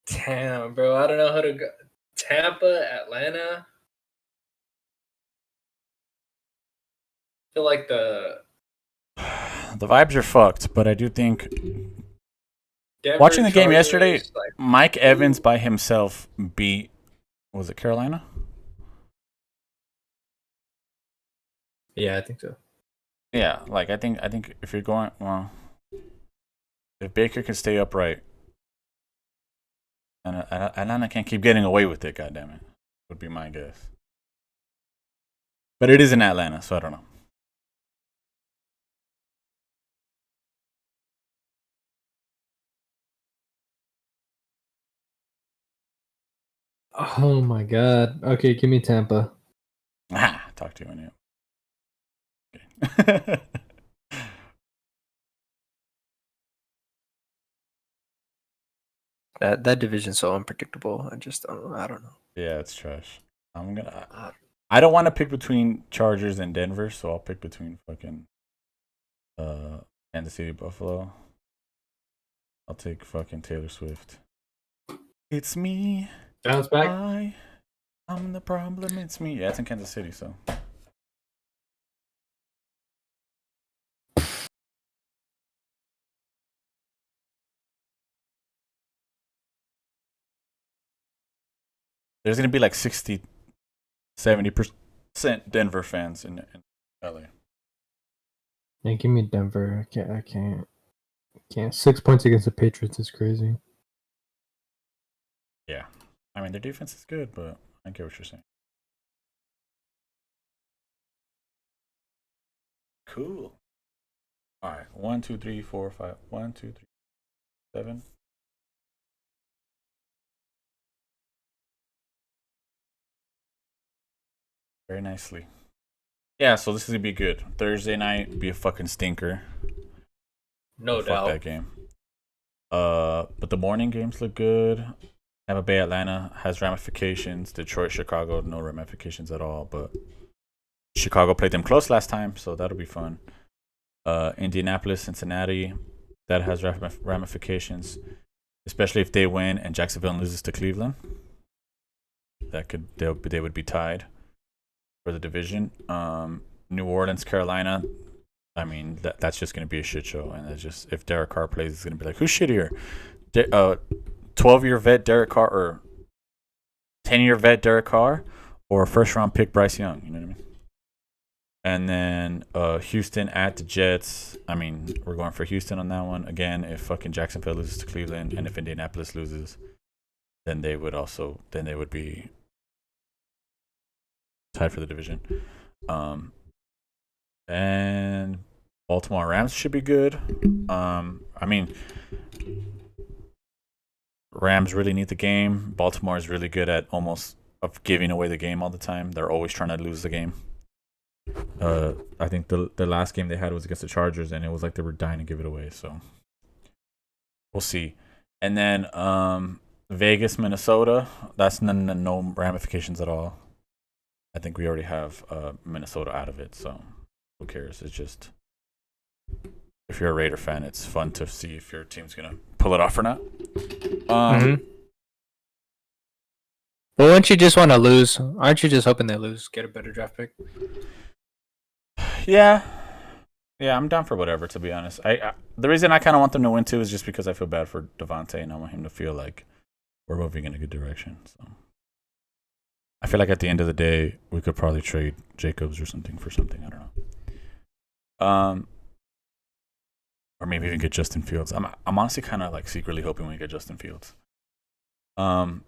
S4: Damn, bro. I don't know how to go. Tampa, Atlanta. I feel like the
S1: The vibes are fucked, but I do think
S4: Denver
S1: watching the game
S4: Chargers,
S1: yesterday,
S4: like,
S1: Mike Evans by himself beat. Was it Carolina?
S2: Yeah, I think so.
S1: Yeah, like I think if you're going, well, if Baker can stay upright, and Atlanta can't keep getting away with it, goddammit, would be my guess. But it is in Atlanta, so I don't know.
S2: Oh my god. Okay, give me Tampa.
S1: Ah, talk to you anyway. Okay.
S4: that division's so unpredictable. I don't know.
S1: Yeah, it's trash. I don't want to pick between Chargers and Denver, so I'll pick between fucking Kansas City, Buffalo. I'll take fucking Taylor Swift. It's me.
S2: Bounce back.
S1: I'm the problem. It's me. Yeah, it's in Kansas City, so. There's gonna be like 60, 70% Denver fans in LA.
S2: Yeah, give me Denver. I can't. 6 points against the Patriots is crazy.
S1: Yeah, I mean their defense is good, but I get what you're saying. Cool. All right, 1, 2, 3, 4, 5. 1, 2, 3, 7. Very nicely. Yeah, so this is gonna be good. Thursday night be a fucking stinker.
S4: No
S1: Fuck
S4: doubt.
S1: that game. But the morning games look good. Tampa Bay, Atlanta has ramifications. Detroit, Chicago, no ramifications at all. But Chicago played them close last time, so that'll be fun. Indianapolis, Cincinnati, that has ramifications, especially if they win and Jacksonville loses to Cleveland. They would be tied for the division. New Orleans, Carolina. I mean, that's just going to be a shit show. And that's just, if Derek Carr plays, it's going to be like, who's shittier? 12-year vet Derek Carr or 10-year vet Derek Carr or first-round pick Bryce Young? You know what I mean? And then Houston at the Jets. I mean, we're going for Houston on that one. Again, if fucking Jacksonville loses to Cleveland and if Indianapolis loses, then they would be tied for the division. And Baltimore Rams should be good. I mean, Rams really need the game. Baltimore is really good at almost of giving away the game all the time. They're always trying to lose the game. I think the last game they had was against the Chargers, and it was like they were dying to give it away. So we'll see. And then Vegas, Minnesota. That's no ramifications at all. I think we already have Minnesota out of it, so who cares? It's just, if you're a Raider fan, it's fun to see if your team's gonna pull it off or not.
S4: But wouldn't you just want to lose? Aren't you just hoping they lose, get a better draft pick?
S1: Yeah, I'm down for whatever. To be honest, the reason I kind of want them to win too is just because I feel bad for Devontae, and I want him to feel like we're moving in a good direction. So I feel like at the end of the day, we could probably trade Jacobs or something for something. I don't know. Or maybe even get Justin Fields. I'm honestly kind of like secretly hoping we get Justin Fields. San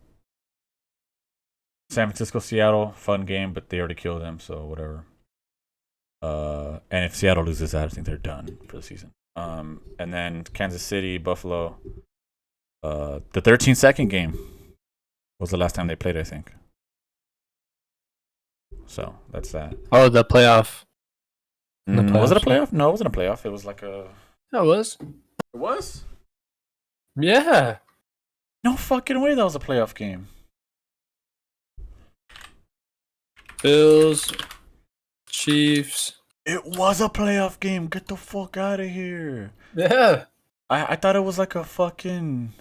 S1: Francisco, Seattle, fun game, but they already killed them, so whatever. And if Seattle loses that, I think they're done for the season. And then Kansas City, Buffalo. The 13-second game was the last time they played, I think. So that's that.
S4: Oh, the playoff.
S1: Was it a playoff? No, it wasn't a playoff. It was like a.
S4: It was.
S1: It was?
S4: Yeah.
S1: No fucking way that was a playoff game.
S4: Bills, Chiefs.
S1: It was a playoff game. Get the fuck out of here.
S4: Yeah.
S1: I thought it was like a fucking.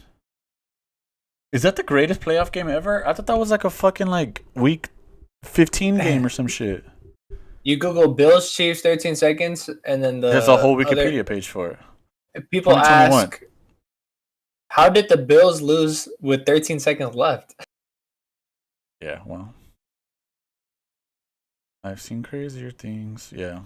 S1: Is that the greatest playoff game ever? I thought that was like a fucking like week 15 game or some shit.
S4: You Google Bills Chiefs 13 seconds, and then
S1: There's a whole Wikipedia page for it.
S4: People
S1: 2021.
S4: ask, how did the Bills lose with 13 seconds left?
S1: Yeah, well. I've seen crazier things. Yeah.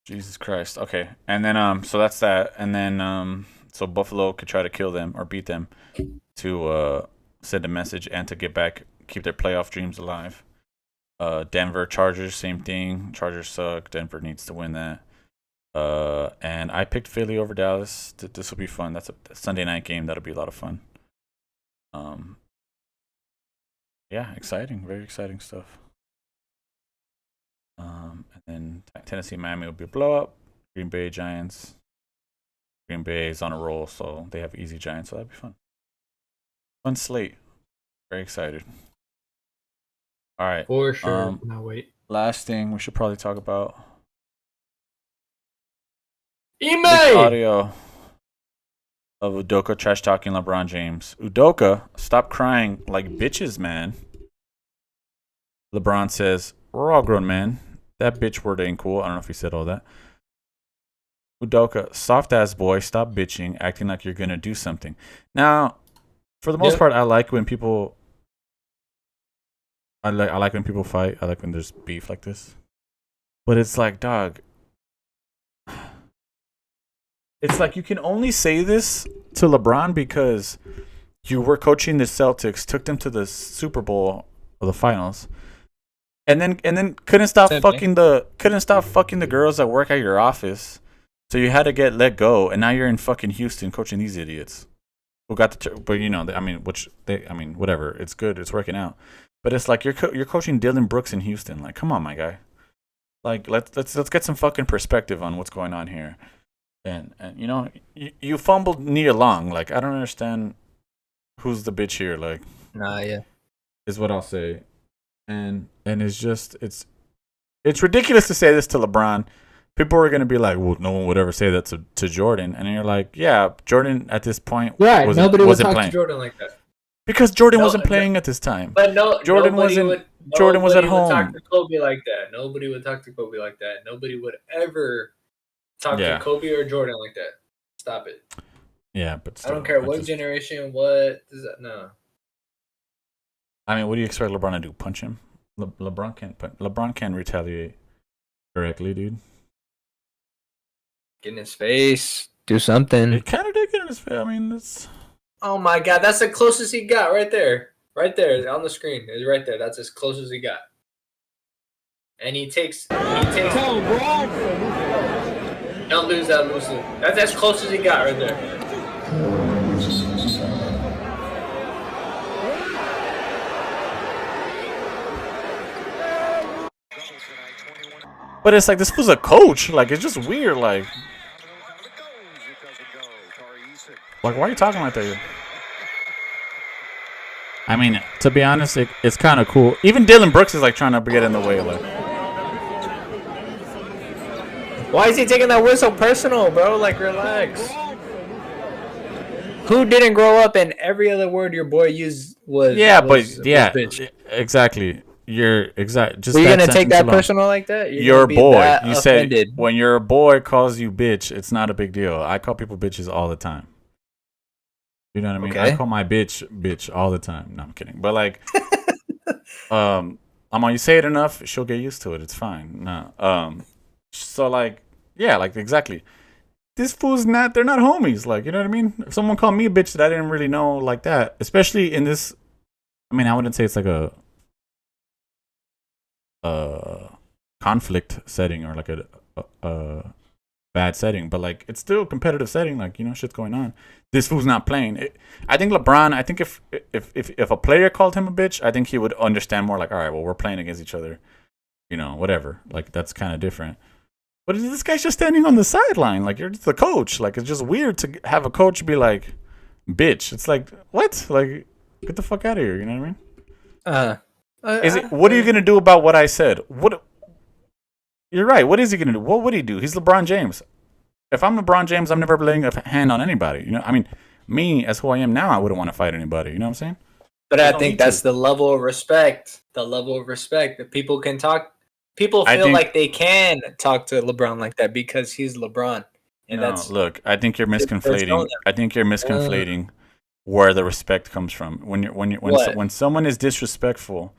S1: Jesus Christ. Okay. And then so that's that. And then so Buffalo could try to kill them or beat them to send a message and to get back, keep their playoff dreams alive. Denver Chargers, same thing. Chargers suck. Denver needs to win that. And I picked Philly over Dallas. This will be fun. That's a Sunday night game. That'll be a lot of fun. Yeah, exciting. Very exciting stuff. And then Tennessee, Miami will be a blow up. Green Bay Giants. Green Bay is on a roll, so they have easy Giants, so that'd be fun. Fun slate. Very excited. All right.
S2: For sure. No, wait.
S1: Last thing we should probably talk about.
S4: Email!
S1: Audio of Udoka trash talking LeBron James. Udoka, stop crying like bitches, man. LeBron says, we're all grown men. That bitch word ain't cool. I don't know if he said all that. Udoka, soft ass boy, stop bitching, acting like you're gonna do something. Now, for the most part, I like when people. I like when people fight. I like when there's beef like this. But it's like, dog. It's like you can only say this to LeBron because you were coaching the Celtics, took them to the Super Bowl or the finals, and then couldn't stop fucking the girls that work at your office. So you had to get let go, and now you're in fucking Houston coaching these idiots who got the. But you know, whatever. It's good. It's working out. But it's like you're coaching Dylan Brooks in Houston. Like, come on, my guy. Like, let's get some fucking perspective on what's going on here. And you know, you fumbled Nia Long. Like, I don't understand who's the bitch here. Like,
S4: Nah, yeah.
S1: is what I'll say. And it's just it's ridiculous to say this to LeBron. People are gonna be like, well, no one would ever say that to Jordan. And you're like, yeah, Jordan at this point
S2: Nobody would
S1: wasn't
S2: talk
S1: playing.
S2: to Jordan like that.
S1: Because Jordan wasn't playing at this time.
S2: But no,
S1: Jordan was at
S2: nobody would
S1: home.
S2: talk to Kobe like that. Nobody would talk to Kobe like that. Nobody would ever talk to Kobe or Jordan like that. Stop it.
S1: Yeah, but still,
S2: I don't care what generation, what does that no.
S1: I mean, what do you expect LeBron to do? Punch him? LeBron can't retaliate directly, dude.
S4: Get in his face. Do something.
S1: It kind of did get in his face. I mean, it's.
S2: Oh my God, that's the closest he got right there. Right there on the screen. It's right there. That's as close as he got. And he takes Don't lose that, Lucy. That's as close as he got right there.
S1: But it's like, this was a coach. Like, it's just weird. Like, why are you talking like that? I mean, to be honest, it's kind of cool. Even Dylan Brooks is like trying to get in the way. Like,
S4: why is he taking that word so personal, bro? Like, relax. Who didn't grow up and every other word your boy used was bitch?
S1: Exactly. You're exact. Just
S4: Are you gonna take that personal like that?
S1: Your boy. You said when your boy calls you bitch, it's not a big deal. I call people bitches all the time. You know what I mean?
S4: Okay.
S1: I call my bitch all the time. No, I'm kidding. But like, you say it enough, she'll get used to it. It's fine. No. So like, yeah, like exactly. This fool's not. They're not homies. Like, you know what I mean? If someone called me a bitch that I didn't really know like that, especially in this. I mean, I wouldn't say it's like a conflict setting or like a bad setting, but like it's still a competitive setting. Like, you know, shit's going on. This fool's not playing. I think LeBron. I think if a player called him a bitch, I think he would understand more. Like, all right, well, we're playing against each other. You know, whatever. Like, that's kind of different. But this guy's just standing on the sideline. Like, you're just the coach. Like, it's just weird to have a coach be like, bitch. It's like, what? Like, get the fuck out of here. You know what I mean? What are you gonna do about what I said? What? You're right. What is he gonna do? What would he do? He's LeBron James. If I'm LeBron James, I'm never laying a hand on anybody. You know, I mean, me as who I am now, I wouldn't want to fight anybody. You know what I'm saying?
S4: But I think that's the level of respect. The level of respect that people can talk. People feel like they can talk to LeBron like that because he's LeBron. And
S1: look, I think you're misconflating. I think you're misconflating where the respect comes from. When someone is disrespectful,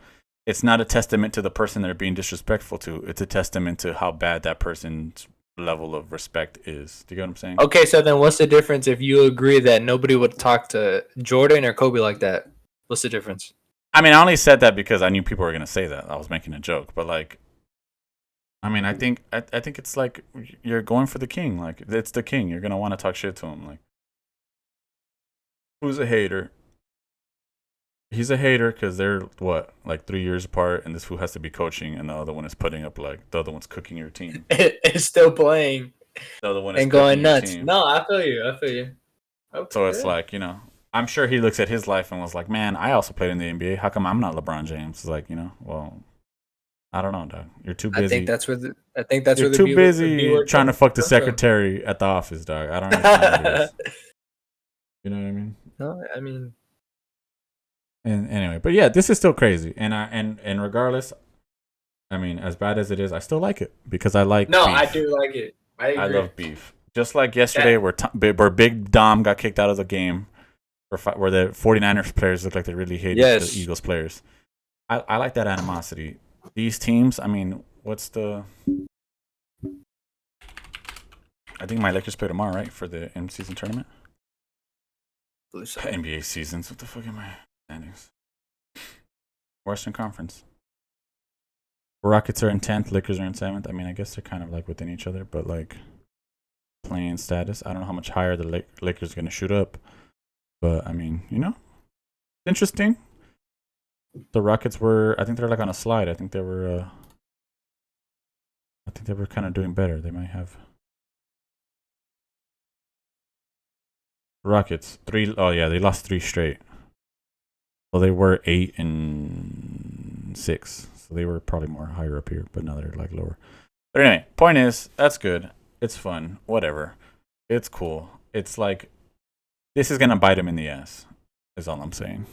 S1: it's not a testament to the person they're being disrespectful to. It's a testament to how bad that person's level of respect is. Do you get what I'm saying?
S4: Okay, so then what's the difference if you agree that nobody would talk to Jordan or Kobe like that? What's the difference?
S1: I mean, I only said that because I knew people were gonna say that. I was making a joke, but like, I mean, I think it's like you're going for the king. Like, it's the king. You're gonna want to talk shit to him. Like, who's a hater? He's a hater because they're what, like 3 years apart, and this fool has to be coaching, and the other one is putting up like the other one's cooking your team.
S4: It's still playing.
S1: The other one is
S4: and going nuts. No, I feel you. Okay.
S1: So it's like, you know, I'm sure he looks at his life and was like, man, I also played in the NBA. How come I'm not LeBron James? It's like, you know, well, I don't know, dog. You're too busy.
S4: I think that's
S1: you're too busy trying to fuck the secretary at the office, dog. I don't understand what it is. You know what I mean?
S4: No, I mean.
S1: And anyway, but yeah, this is still crazy. And regardless, I mean, as bad as it is, I still like it because I like.
S2: No,
S1: beef.
S2: I do like it. I
S1: love beef. Just like yesterday, where Big Dom got kicked out of the game, where the 49ers players look like they really hated the Eagles players. I like that animosity. These teams, I mean, what's the? I think my Lakers play tomorrow, right, for the in-season tournament. NBA seasons. What the fuck am I? Standings. Western Conference. Rockets are in 10th. Lakers are in 7th. I mean, I guess they're kind of like within each other, but like playing status. I don't know how much higher the Lakers are going to shoot up, but I mean, you know, interesting. The Rockets were. I think they're like on a slide. I think they were. I think they were kind of doing better. They might have. Rockets 3. Oh yeah, they lost 3 straight. Well, they were 8-6, so they were probably more higher up here. But now they're like lower. But anyway, point is, that's good. It's fun. Whatever. It's cool. It's like this is gonna bite him in the ass. Is all I'm saying.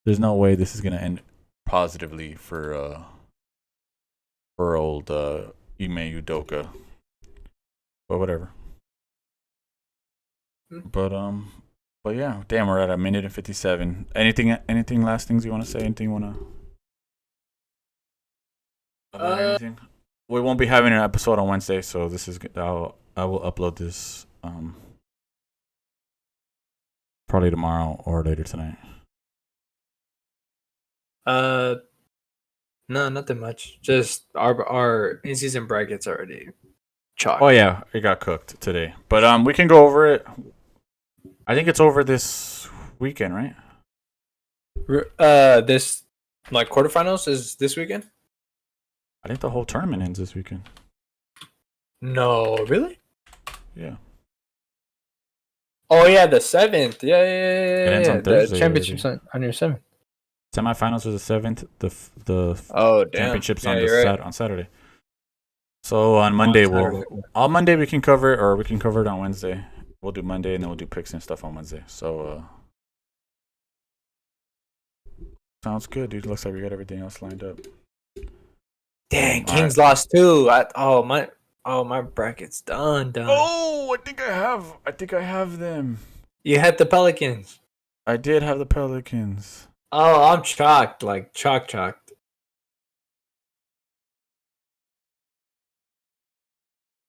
S1: There's no way this is gonna end positively for old Ime Udoka. But whatever. But yeah, damn, we're at 1:57. Anything last things you want to say? Anything you want to anything? We won't be having an episode on Wednesday, so this is I will upload this probably tomorrow or later tonight.
S4: No, nothing much. Just our in-season brackets already chalked.
S1: Oh yeah, it got cooked today. But we can go over it. I think it's over this weekend, right?
S4: This like quarterfinals is this weekend?
S1: I think the whole tournament ends this weekend.
S4: No, really?
S1: Yeah.
S4: Oh yeah, the 7th. Yeah.
S1: It ends on
S4: The
S1: Thursday
S4: championships on your 7th.
S1: Semifinals are the 7th. The
S4: Oh damn.
S1: championships
S4: Yeah,
S1: on
S4: you're right.
S1: on Saturday. So on Monday
S4: Saturday.
S1: on Monday we can cover it, or we can cover it on Wednesday. We'll do Monday and then we'll do picks and stuff on Wednesday. So sounds good, dude. Looks like we got everything else lined up.
S4: Dang,
S1: All
S4: Kings
S1: right.
S4: lost too. My bracket's done.
S1: Oh, I think I have them.
S4: You had the Pelicans.
S1: I did have the Pelicans.
S4: Oh, I'm chalked, like chalked.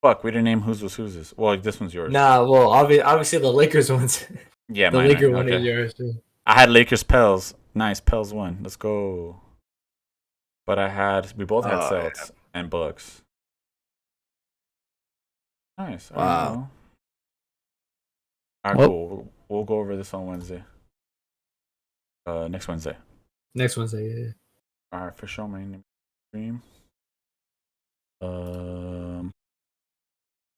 S1: Fuck, we didn't name whose was whose. Well, this one's yours.
S4: Nah, well, obviously the Lakers ones.
S1: Yeah,
S4: The
S1: mine.
S4: Laker one
S1: Okay.
S4: is yours too.
S1: I had Lakers Pels. Nice, Pels won. Let's go. But we both had
S4: Oh,
S1: Celts and Bucks. Nice.
S4: Wow.
S1: All right,
S4: Well-
S1: cool. We'll go over this on Wednesday. Next Wednesday.
S4: Next Wednesday, yeah.
S1: All right, for sure, man. Stream.